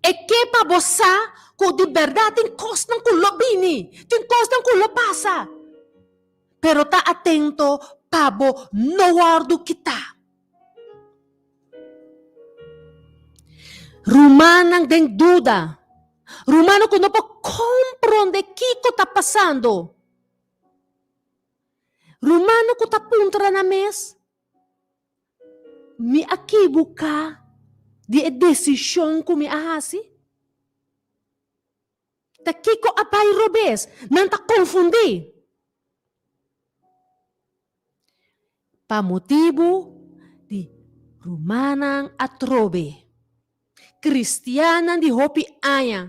E que para botar que de verdade encostam com o bini, encostam com o passa. Pero tá atento para no guardo que tá. Rumanang den duda. Rumano que não pode compreender o que está passando. Rumano que está puntra na mesa. Mi akibuka di decisyon ko mi ahasi. Ta kiko apay robes, nang ta confundi. Pamotibo di Rumanang atrobe. Kristiyanan di hopi aya.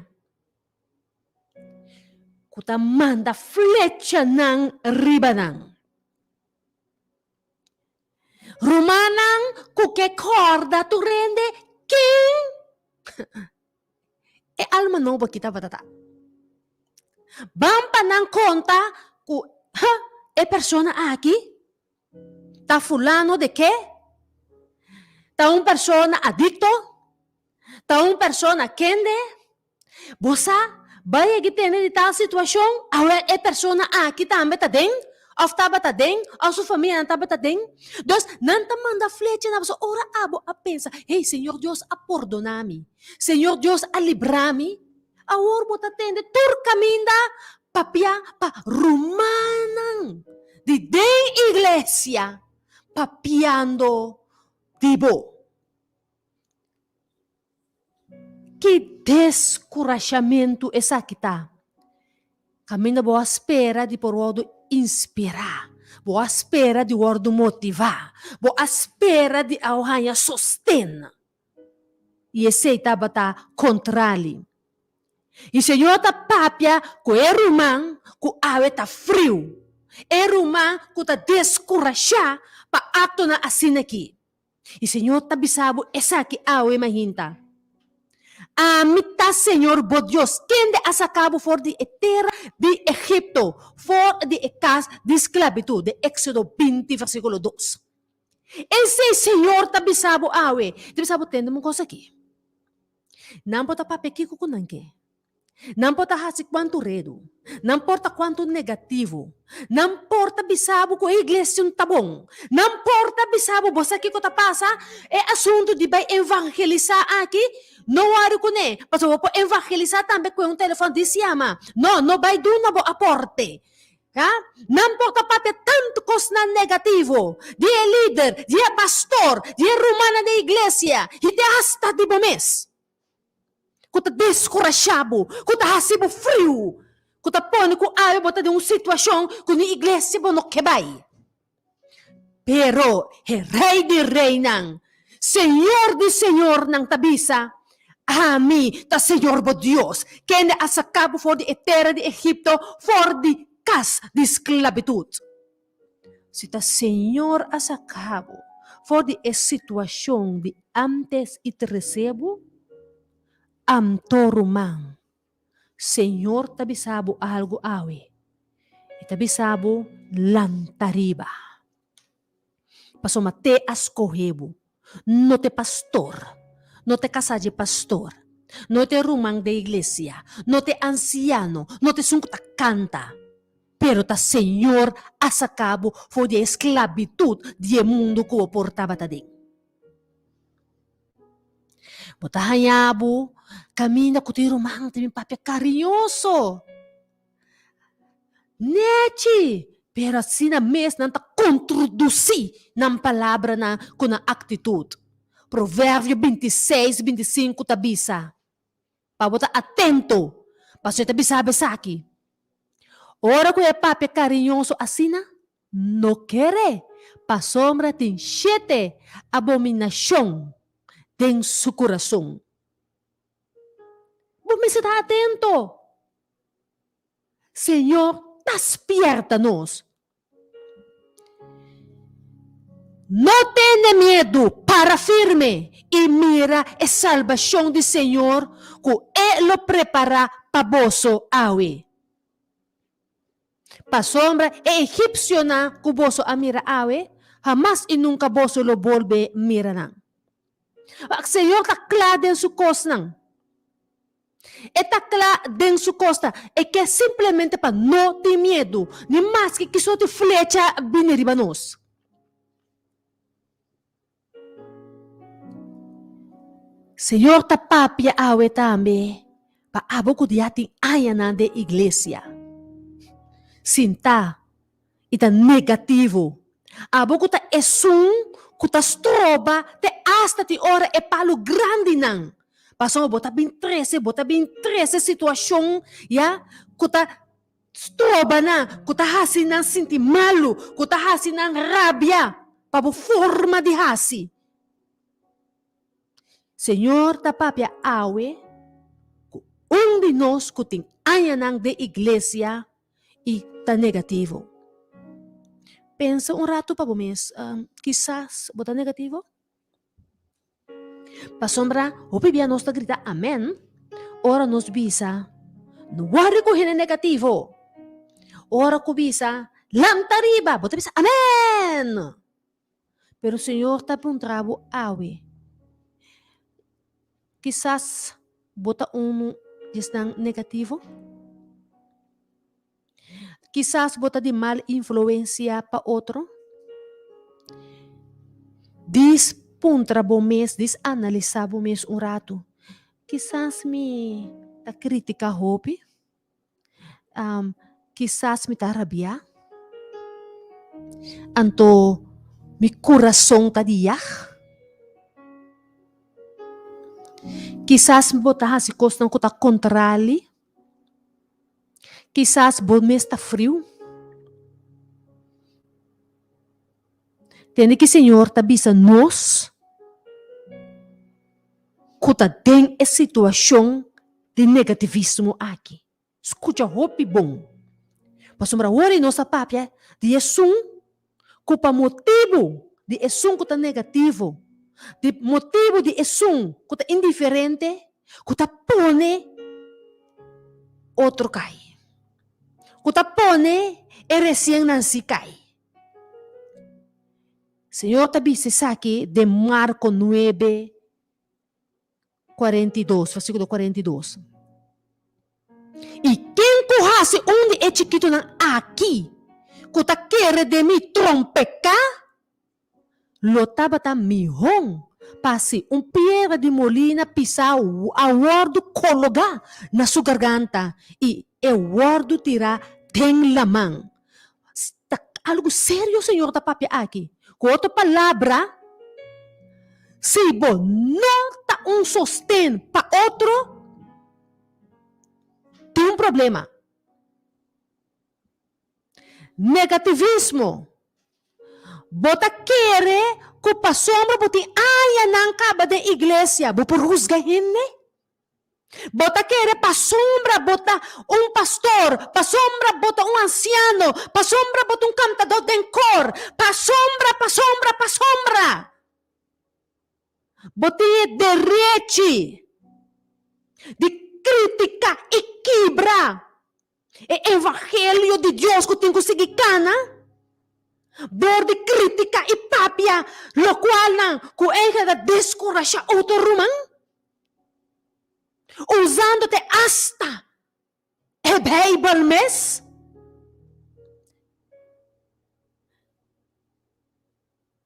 Kuta manda flecha ng ribanang. Rumanang kuke corda tu rende king. E almano ba kita batata? Bampa ng konta ku e persona aqui? Ta fulano de qué? Ta un persona adicto? Ta un persona kende? Bosa, baya gitene di tal sitwasyon, awe e persona aqui tambe ta ding? Of taba ta ding? Of su familia taba ta ding? Dos, nanta manda flecha na so ora abo a pensa, hey, Señor Dios, apordonami. Señor Dios, alibrami. Awor mo tatende, turkaminda, papia, pa rumanang. Di ding iglesia, papiando, dibo. Que descorajamento essa kita. Kami na boa espera de por wordo inspirar. Boa espera de wordo motivar. Boa espera de auhanha sostena. E esse estava tá contrali. E Senhor tá papia com erumang com awe tá frio. Erumang com tá descorachar pa ato na asin aqui. E Senhor tá bisabo essa que awe mahinta. Amita Senhor bo Dios, quem de asacabo for de terra de Egipto, for de casa de esclavitud, de Éxodo 20, versículo 2. Esse Senhor tá bisabo awe, tá bisabo tendo mo coisa aqui. Não pode papel com nanke. Não importa quanto redo, não importa quanto negativo, não importa bisabo com a igreja não tá bom, não importa bisabo você que tá passa, é assunto de vai evangelizar aqui, não há com ele, mas eu vou evangelizar também com um telefone de chama, não vai dar um aporte. Não importa papel tanto coisa negativo, de líder, de pastor, de romana da igreja, e de hasta de mês. Kuta descorachado, kuta hasibo frio, kuta pone ku ayo bota de uma situação que ni igreja bo no quebay. Pero, rei de reinang, Senhor de Senhor nang tabisa, ami ta Senhor bo Dios, kene asakabo for de terra de Egipto, for de casa de esclavitud. Si ta Senhor asakabo for de situação de antes e recebo, torumang, Senhor tabisabo algo awe, itabisabo lantariba. Pasomate ascorrebo, no te pastor, no te casa de pastor, no te rumang de iglesia, no te anciano, no te sungta canta, pero ta Senhor asacabo foi de esclavitud de mundo que o portava tading. Botahayabo, camina com tiro mang também papel carinhoso. Nete, pero assim na mês não tá controduzir na palavra na com a atitude. Provérbio 26, 25 tabisa. Para botar atento, para você tabisa aqui. Ora que é papel carinhoso assim, não quer. Pa sombra tem 7 abominação em seu coração. Vamos estar atento. Senhor, despierta-nos. Não tenha medo, para firme e mira a salvação do Senhor que Ele prepara para vosso awe. Pa sombra e egípcio na que vosso a mira awe, jamás e nunca vosso lo volve mira nang. O Senhor está claro em sua costa. Está claro em sua costa. É que simplesmente para não ter medo. Nem mais que só te flecha bem riba nós. Senhor está papia awe também. Para aboco de ating ayanan de igreja. Sinta. Ita negativo. Aboco ta esum. Kutas troba te hasta ti ora e palo grande nang. Pasong bota bin 13 situação, ya, kuta troba na, kuta hasi nang sinti malu, kuta hasi nang rabia, pabo forma de hasi. Senhor ta papia awe, de nós kuting ayanang de iglesia e ta negativo. Pensa rato pa bumes, quizás bota negativo. Pasombra, opibia nos ta grita amen, ora nos bisa, no wari ko hina negativo. Ora ko bisa, lantariba, bota bisa amen. Pero Senhor ta puntrabo awe. Quizás bota nang negativo. Quizás bota de mal influência para outro. Diz puntra bom mês, diz analisar bom mês rato. Quizás me ta critica hope. Quizás me ta rabia. Anto mi coração ta diyak. Quizás me bota hasi kostang ko ta kontrali. Quizás bom mês está frio. Tem que Senhor tá bisa nós. Kuta tem a situação de negativismo aqui. Escuta hopi bom. Pasombra ori nossa papia de esum cupa motivo de esum kuta negativo, de motivo de esum kuta indiferente, kuta pone outro cai. Kuta pone recém nasci cai. Senhor tabi se saque de Marco 9, 42, versículo 42. E quem corrasse onde é chiquito aqui, kuta quer de me trompecar, lotaba mihong, passe piedra de molina pisar a wardo colocar na sua garganta e o wardo tirar tem lamang. Algo sério, Senhor, da papia aqui. Com outra palavra, se você não tá sostém para outro, tem problema. Negativismo. Bota querer que a sombra bote aia não acaba da igreja, bo por rusga henne. Bota querer pa sombra bota pastor, pa sombra bota anciano, pa sombra bota cantador de cor, pa sombra. Bote derecho de crítica e quebra. E evangelho de Deus que tem que seguir cana. Bor de crítica e papia, lo qual não, que é que descoraja outro rumang. Usando-te hasta Bible mes.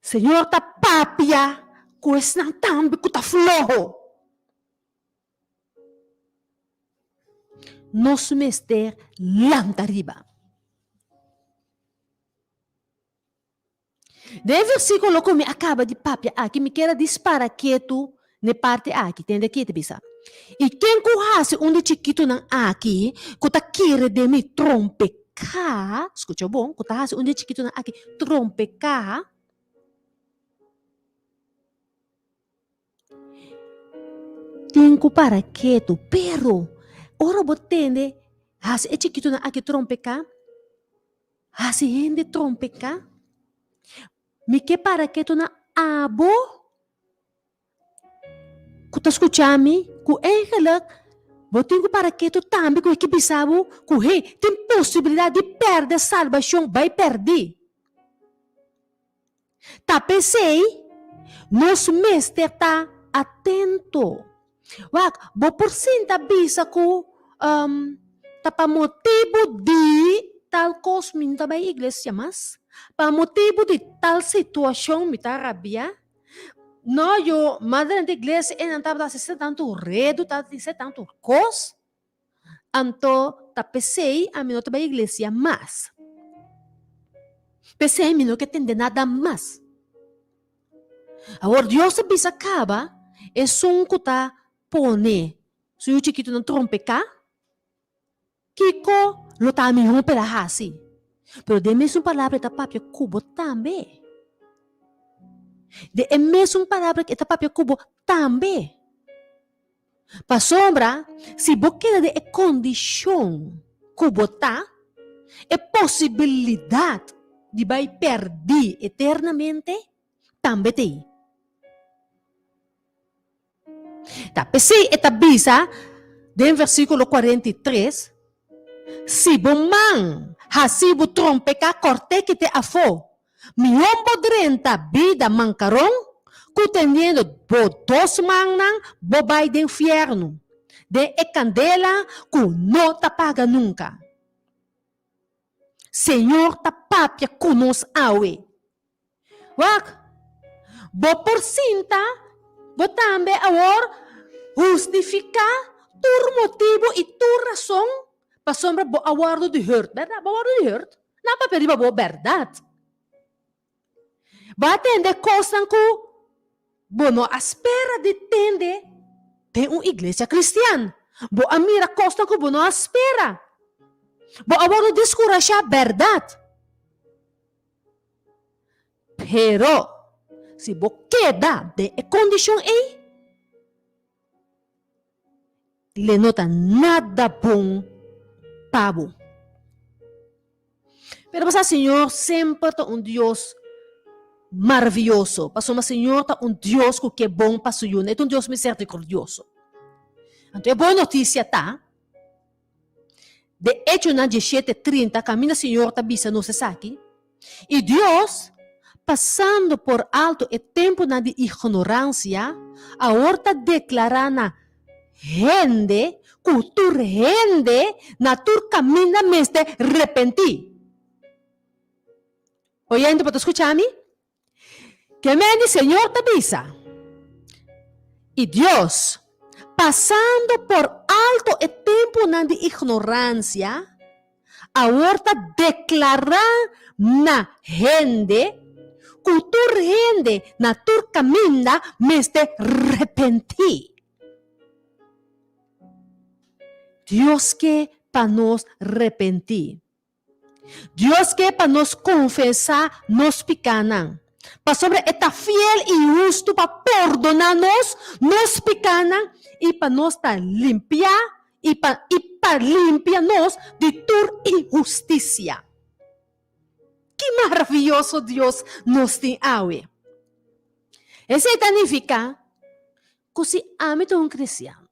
Senhor ta papia, kues nang tambi ko ta flojo. Nosso mester lantariba. De versículo que me acaba de papia aqui, me quer disparar quieto na parte aqui, entende aqui, bisa? E quem corrasse onde chiquito não aqui, que tá querer de me trompecar, escuta bom, que tá onde chiquito não aqui, trompecar, tem que para quieto, pero, ora botende, hasi é chiquito não aqui trompecar, hasi hende trompecar, me que para quieto na abo, que tá escutando, que eigenlijk, botem que para que tu também que equipizado, que tem possibilidade de perder a salvação, vai perder. Tá pensei, nosso mestre tá atento. Wak, bo por sinta bisa ko tá pa motivo de tal coisa minta ba igreja mas, pa motivo de tal situação mita rabia. No, yo, madre de iglesia, en antaba se tanto redo, se tanto cos, anto tapesei a mim não ba iglesia mas. Pensei a mim não que tende nada mais. Agora, Deus bisa acaba, é um que tá pone, se o chiquito não trompeca, Kiko, lo tá me romper a hasi. Pero de mesmo palavra da papia cubo também. De mesmo palavra que da papia cubo também. Pa sombra, se boqueira de condição cubo tá, é possibilidade de vai perder eternamente, também tem. Tá, pensei eta bisa, de versículo 43, si bomang, hasibu trompeca corte que te afo, mi hombo drenta vida mancarong, cuteniendo botos mangnang, bobay de inferno, de e candela, cu no tapaga nunca. Senhor tapapia kunos awe. Wak, bo por cinta, bo tambe awor, justificar tu motivo e tu razão para sombra bo awardo de hurt. Verdade? Bo awardo de hurt. Não para pedir bo verdade. Ba atender coisas que bo não espera de tende tem uma igreja cristiana. Bo amira coisas que bo não espera. Bo awardo descorajar a verdade. Pero se bo queda de condição aí, le nota nada bom pabo. Pero mas o Senhor sempre está Deus maravilhoso. Pastor, mas o Senhor está Deus que é bom para o Senhor. É Deus misericordioso. Então, é boa notícia, tá? De hecho, na 17:30, caminha o Senhor está bisando aqui. E Deus, passando por alto o tempo na de ignorância, agora declara na gente, cultura gente, na tur caminha mesmo repentir. Oyendo, ¿puedo escucharme? Que me dice, Señor te avisa. Y Dios, pasando por alto el tiempo de ignorancia, ahora declara na gente, cultura gente, na tur camina, meste repentir. Dios que para nos repentir. Dios que para nos confesar nos picanan. Para sobre está fiel y justo para perdonarnos nos picanan y para nos estar limpia y para limpiarnos de tu injusticia. Qué maravilloso Dios nos tiene hoy. Eso significa que si ame un cristiano,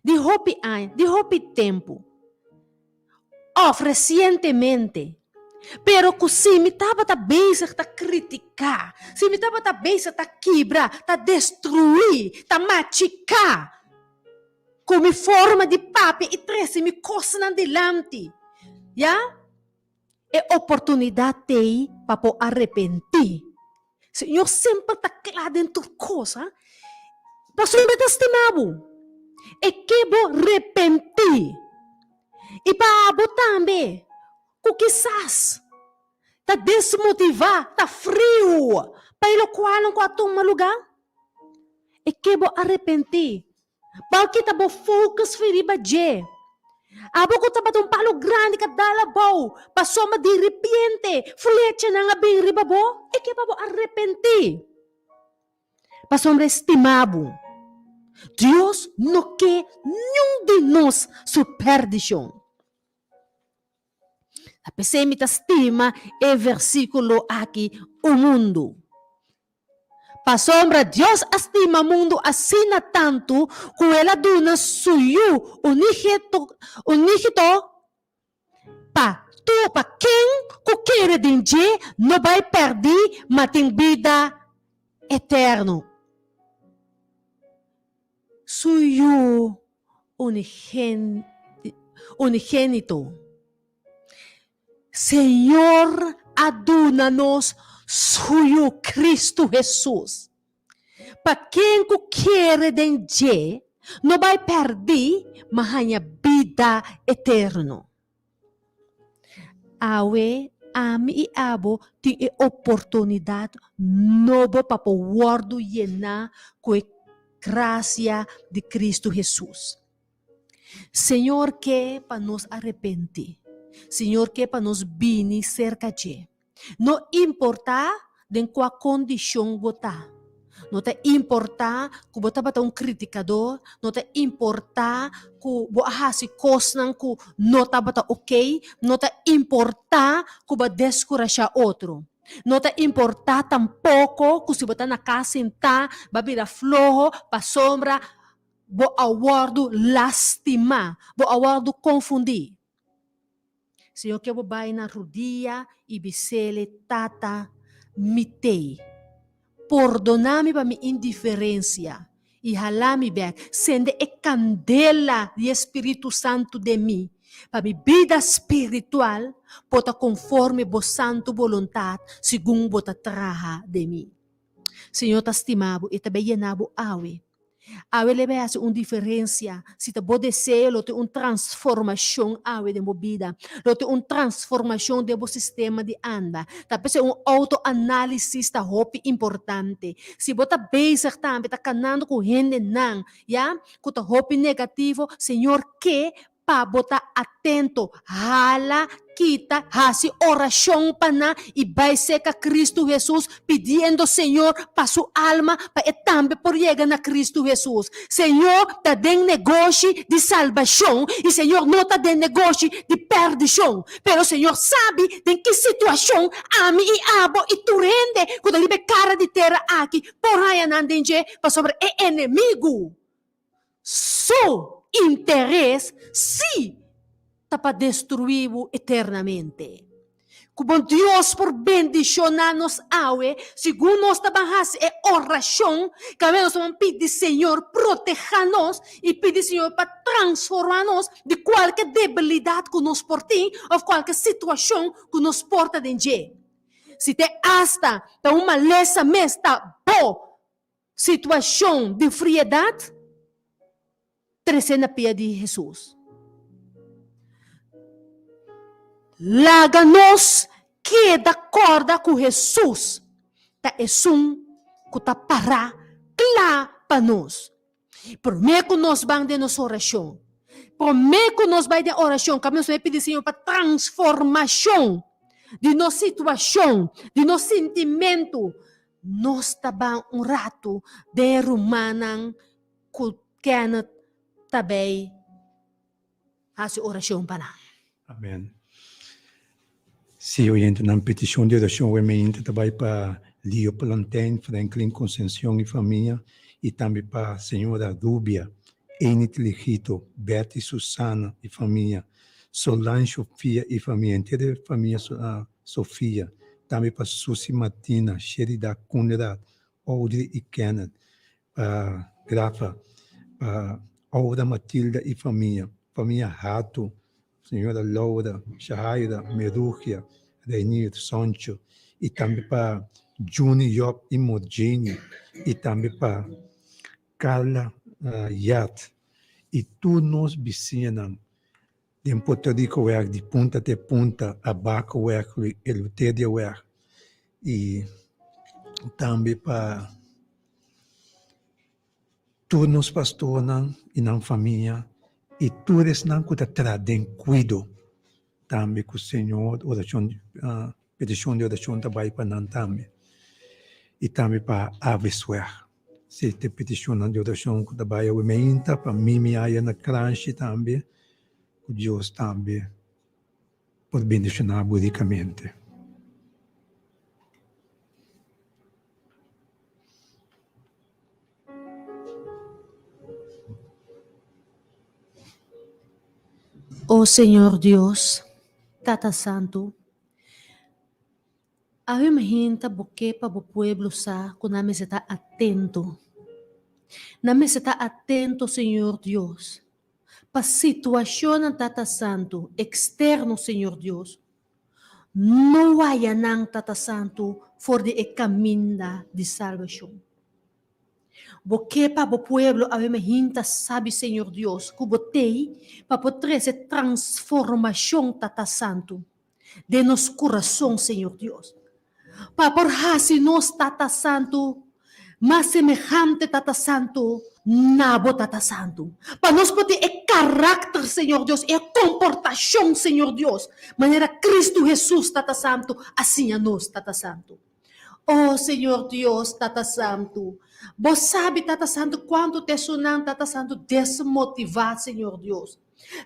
de hopi tempo, recientemente, pero que se me estava a beijar, a criticar, se me estava a beijar, a quebrar, a destruir, a machucar, como forma de papi e trece me coçam adelante, já? É oportunidade para arrepentir. Senhor sempre está claro em tua coisa, para sempre estimado, é que vou arrepentir. E para abo também, que quizás está desmotivado, está frio, para ele qual não pode tomar lugar. E que vou arrepentir. Para que está bom focus feriba je. Abo que está um palo grande que dá la boa, para soma de repente, flecha na abrir riba bo, e que vou arrepentir. Para sombra estimado. Deus não quer nenhum de nós sua perdição. A pessoa me estima é versículo aqui, o mundo. Para sombra, Deus estima o mundo assim tanto que ela dona suyo unigito para quem que quer dizer não vai perder, mas tem vida eterna. Suyo unigênito. Senhor, aduna-nos suyo Cristo Jesus. Para quem que quer dizer, não vai perder, mas ganha vida eterna. Awe, ami e abo, tem oportunidade nova para poder llenar com a graça de Cristo Jesus. Senhor, que para nos arrepentir. Senhor, que para nos bini cerca de. Não importa em qual condição botar. Não te importa que você bata criticador. Não te importa que você se cosnan que não está bata ok. Não te importa que você descoraja outro. Não te importa tampouco que se você na casa sentar, babira flojo, para sombra, bo awardo lastimar, bo awardo confundir. Senhor, que eu vou na rodilha e bisele tata mitei. Perdona-me para minha indiferença e rala-me back. Sende a candela do Espírito Santo de mim. Para minha vida espiritual, pota conforme a santa vontade, segundo a traja de mim. Senhor, te estimado e te benenabo awe. Awe leve a uma diferença. Se te pode ser, lo te uma transformação awe de vida. Lo te uma transformação de sistema de anda. Talvez autoanálise está hopi importante. Se você bezig também, está canando com gente não, ya? Que está hopi negativo, Senhor, que pa bota atento, hala kita, hasi oración pa na, ibay seca Cristo Jesús, pidiendo Señor pa su alma, pa etambe por llegar a Cristo Jesús. Señor, ta den negocio de salvación, y Señor, no ta den negocio de perdición. Pero Señor, sabe de qué situación a mí y abo y tu rende, cuando libe cara de terra aquí, por ahí andenge, pa sobre el enemigo. Su interés, sí, está para destruir eternamente. Como Deus por bendicionar-nos, segundo nós trabalhamos em oração, que nós vamos pedir, Senhor, proteja-nos e pedir, Senhor, para transformar-nos de qualquer debilidade que nos portem ou qualquer situação que nos porta dentro. Se tem hasta uma lesa mesta boa situação de friedade, trecendo na pia de Jesus. Laga-nos queda corda com Jesus. Ta esum que ta para clá para nós. Prometo que nós vamos de nossa oração. Prometo que nós vamos de oração. Que nós vamos pedir, Senhor, para transformação de nossa situação, de nosso sentimento. Nós também rato de rumanan que também faz oração para nós. Amém. Se eu entro na petição de oração, eu me entro também para Lio Plantain, Franklin Conceição e família, e também para a senhora Rúbia, Enit Legito, Betty Susana e família, Solange Sofia e família, inteira a família Sofia, também para Suzy Martina, Sherida Conrad, Audrey e Kenneth, para Grafa, para Aura Matilda e família Rato, senhora Laura, Shahaira, Merúgia, Reinir, Soncho, e também para Juni, Job e Morgini, e também para Carla Yat, e todos nós vizinhos de Porto Rico, de ponta até ponta, Abaco, Eleutéria, e também para todos os pastores e na família, e todos não que trazem cuidado também com o Senhor, oração, petição de oração também para nós também. E também para abençoar. Se tem petição de oração que também eu me inta, para mim me aí na crante também, que Deus também por bendicionar budicamente. Oh Senhor Deus, Tata Santo, a mim hinta porque para o pueblo sa, que nós está atento. Nós está atento, Senhor Deus, para a situação Tata Santo, externo, Senhor Deus. Não há nang Tata Santo for de caminho de salvação. Porque para o pueblo a mim hinta sabe, Senhor Deus, que botei para poder essa transformação, Tata Santo, de nosso coração, Senhor Deus. Para por hasi nos, Tata Santo, mais semejante, Tata Santo, nabo, Tata Santo. Para nós poder caráter, Senhor Deus, e comportação, Senhor Deus, maneira Cristo Jesus, Tata Santo, assim a nós, Tata Santo. Oh, Senhor Deus, Tata Santo, você sabe, Tata Santo, quando te sonam, Tata Santo, desmotivar, Senhor Deus.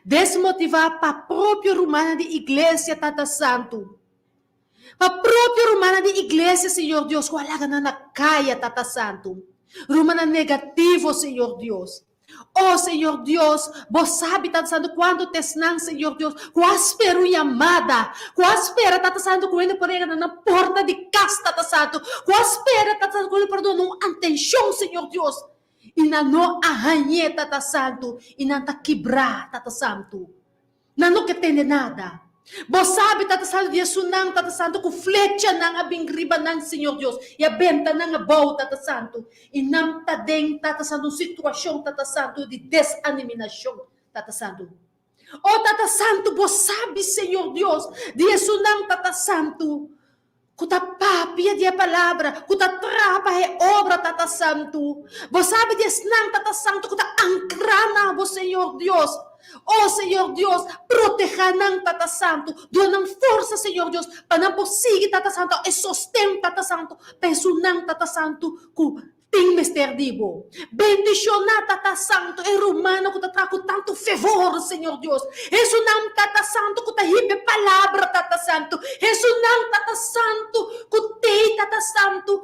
Desmotivar para a própria romana de igreja, Tata Santo. Para a própria romana de igreja, Senhor Deus, com a lagana na caia, Tata Santo. Romana negativo, Senhor Deus. Oh, Senhor Deus, você sabe, Tata Santo, quando te senam, Senhor Deus, com a espera amada, com a espera, Tata Santo, com ele por aí na porta de casa, Tata Santo, com a espera, Tata Santo, com ele por aí não atenção, Senhor Deus, e não arranhe, Tata Santo, e não tá quebrar, Tata Santo, não que tem nada. Você sabe, Tata Santo, Jesus não, Tata Santo, com flecha não abingriba não, Senhor Deus, e a benta não abau, Tata Santo, e não tá dentro, Tata Santo, situação, Tata Santo, de desaniminação, Tata Santo. Oh, Tata Santo, você sabe, Senhor Deus, de Jesus não, Tata Santo, que tá papia de a palavra, que tá trapa é obra, Tata Santo. Você sabe de não, Tata Santo, que tá ancrana, Senhor Deus, Oh Senhor Deus, proteja ng Tata Santo, doon ng força, Senhor Deus, panamposigi Tata Santo, e sostém Tata Santo, peso ng Tata Santo, ku ting Mester Dibo. Bendiciona Tata Santo, e romano ku tatraco tanto favor, Senhor Deus. Eso ng Tata Santo, ku tahibe palabra Tata Santo. Eso ng Tata Santo, ku tei Tata Santo,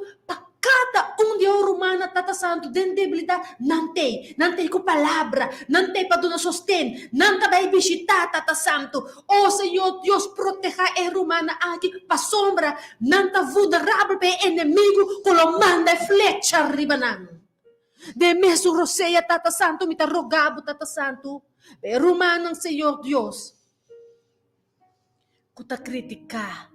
cada dia romana Tata Santo, den debilidade, nantei com palavra, nantei para dona sostén, nanta vai visitar Tata Santo. Oh Senhor Deus, proteja a romana aqui, pa sombra, nanta vulnerável pe inimigo, colo manda flecha ribanan. De meso roseia Tata Santo, mita rogabo Tata Santo, pe romanang Senhor Deus, kuta kritika,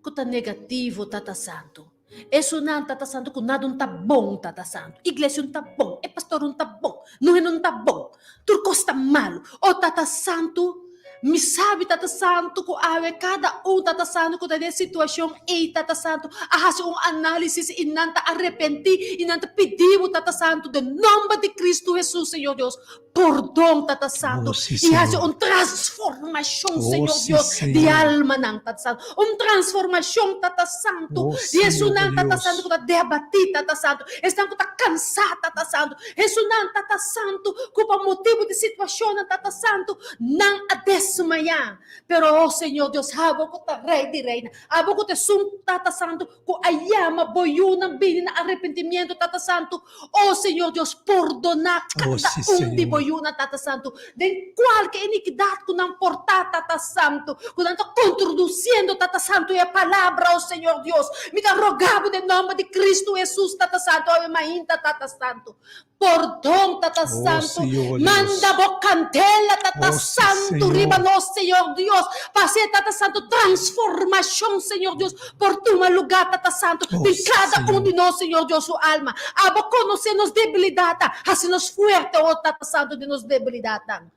kuta negativo Tata Santo. Eso não, Tata Santo, que nada tá bom, Tata Santo. Igreja tá bom, é pastor tá bom, não tá bom. Tudo está malo. Oh, Tata Santo, me sabe, Tata Santo, que cada Tata Santo, que tem situação, e Tata Santo, faz análise e não tá arrepentir, e não tá pedir, Tata Santo, de nome de Cristo Jesus, Senhor Deus, perdão, Tata Santo, e faz transformação, Senhor Deus, de alma, não, Tata Santo, transformação, Tata Santo, de isso não, Tata Santo, que tá debatir, Tata Santo, estão que tá cansado, Tata Santo, isso não, Tata Santo, que por motivo de situação, Tata Santo, não a desmaiar, pero, oh Senhor Deus, abo ko ta rei di reina, abo ko te sum, Tata Santo, ko ayama boyo ng bini na arrepentimiento, Tata Santo, oh Senhor Deus, perdona cada di boyo na, Tata Santo, de qualquer iniquidade que não portar, Tata Santo, que não está conduzindo, Tata Santo, e a palavra, oh Senhor Deus, me dá rogado de nome de Cristo Jesus, Tata Santo, oh mainta, Tata Santo, perdão, Tata Santo, manda bocantela, Tata Santo, riba nós, Senhor Deus, passe, Tata Santo, transformação, Senhor Deus, por tu lugar, Tata Santo, de cada de nós, Senhor Deus, sua alma, abo conhecer-nos debilidade, assim-nos fuerte, oh Tata Santo, de nos debilidade.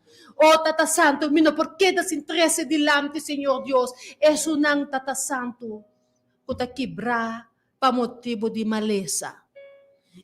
Oh Tata Santo, mino porque desinteresse dilante, Senhor Deus, isso não, Tata Santo, que ta quebrar para motivo de maleza.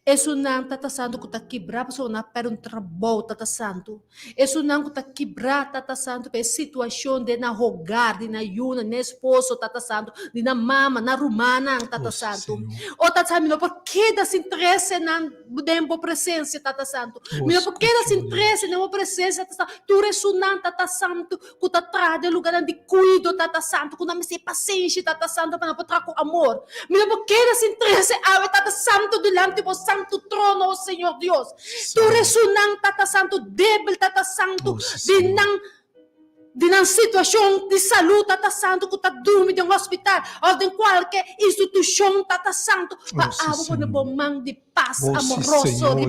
Eso não, Tata Santo, que está quebrado para um trabalho, Tata Santo. Eso não, que está quebrado, Tata Santo, para a situação de na rogar, de na yuna, na esposo, Tata Santo, de na mama, na romana, Tata Santo. Oh, Tata Santo, por que desinteresse na tempo presença, Tata Santo? Por que desinteresse na presença, Tata Santo? Tu ressonan, Tata Santo, que está atrás do lugar de cuido, Tata Santo, que não me sei paciência, Tata Santo, para não com amor. Por que desinteresse, Tata Santo, delante de Santo trono, oh Senhor Deus. Tu ressonan, Tata Santo, débil, Tata Santo, de na situação de saúde, Tata Santo, que está dormindo em um hospital ou em qualquer instituição, Tata Santo, para abo na bomang de paz amoroso,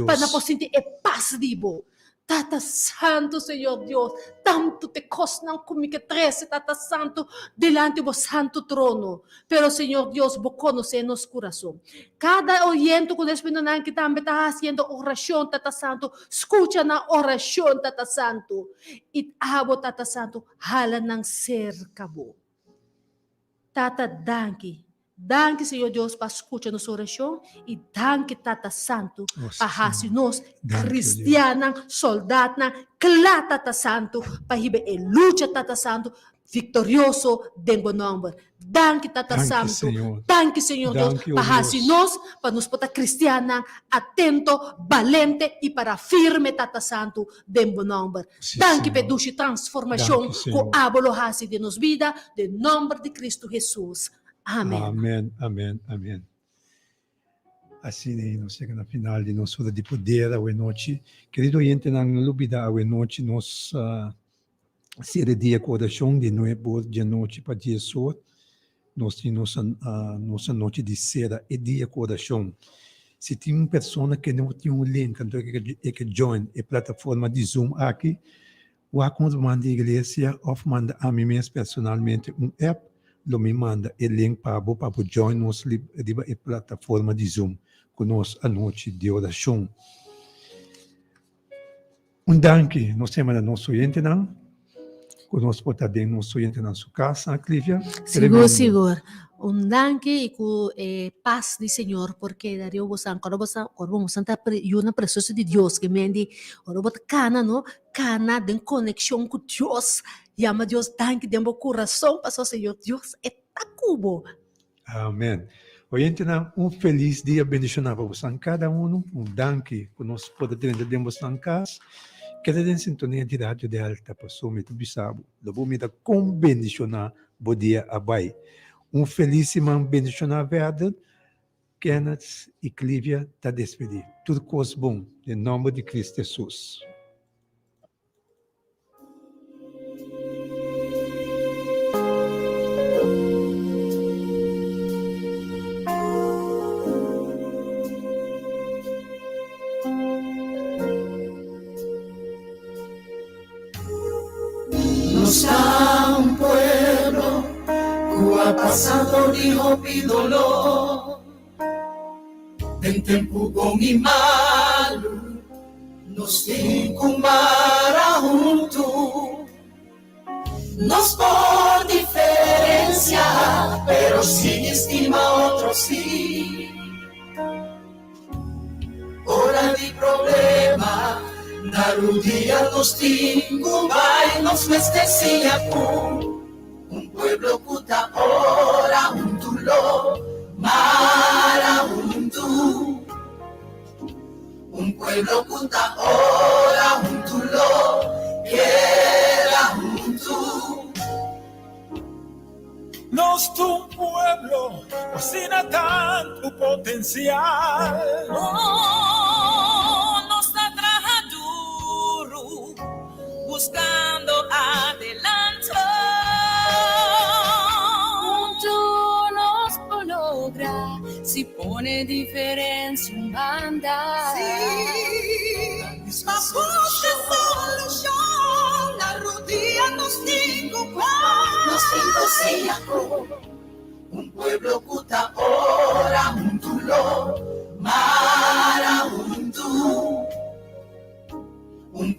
para na sentir a paz dibo. Tata Santo, Senhor Deus, tanto te costam comigo trece, Tata Santo, delante do santo trono. Pero, Senhor Deus, vos conhece nos coração. Cada oyente que nós que também está fazendo oração, Tata Santo, escuta na oração, Tata Santo. E abo, Tata Santo, hala ng cerca mo. Tata, danke. Danke, Senhor Deus, para escutar nossa oração e danke, Tata Santo, para nós, cristiana, soldada, clá, Tata Santo, para receber a luta, Tata Santo, vitorioso, dentro do nome. Danke, Tata Santo. Danke, Senhor Deus, para nós, para nos botar cristiana, atento, valente e para firme, Tata Santo, dentro do nome. Danke, peduche transformação, com abolo hasi de nos vida, de nome de Cristo Jesus. Amém. Amém, amém, amém. Assim, nós chegamos na final de nossa hora de poder, hoje noite. Querido oyente, não olvida, hoje noite, nós série de oração de 9 de noite para 10 horas. Nós temos nossa noite de cera e de oração. Se tem uma pessoa que não tem um link, então é que join a plataforma de Zoom aqui, ou a manda a igreja, ou manda a mim mesmo personalmente um app, lo me manda o link para join nos a plataforma de Zoom conosco a noite de oração. Danke, nós temos a nosso oyente, não? Conosco também nosso oyente na sua casa, Clívia. Sigur, sigur. Danke iku paz di Señor porque dario bosan quando bosan ta una presença de Deus que mendi ora bot cana no cana den conexão com Deus llama Deus danke den bo coração passou Senhor Deus é tacubo. Amém. Oyente, feliz dia bendicionado para você, cada danke que nós podemos ter em casa. Queda em sintonia de rádio de alta pessoa, me bisabo, da boa me da com bendicionar bom dia abai. Feliz e bendicionar verdade, Kenneth e Clívia está despedir. Tudo coisa bom, em nome de Cristo Jesus. No está un pueblo que ha pasado de hope y dolor, en tempo bom e malo, nos tem kumara junto, nos por diferencia, pero sin estima otro sí. Hora de problema, na rodilla nos tingo, vai nos mestecia com pueblo puta ora junto lo mara junto, pueblo puta ora junto lo quiera junto. Nos tu pueblo cocina tanto potencial. Oh, nos trabaja duro buscando adelante. Junto nos logra si pone diferencia en banda. Sí, la solución, la rodilla nos digo nos digo se llamó pueblo puta ora junto lo más.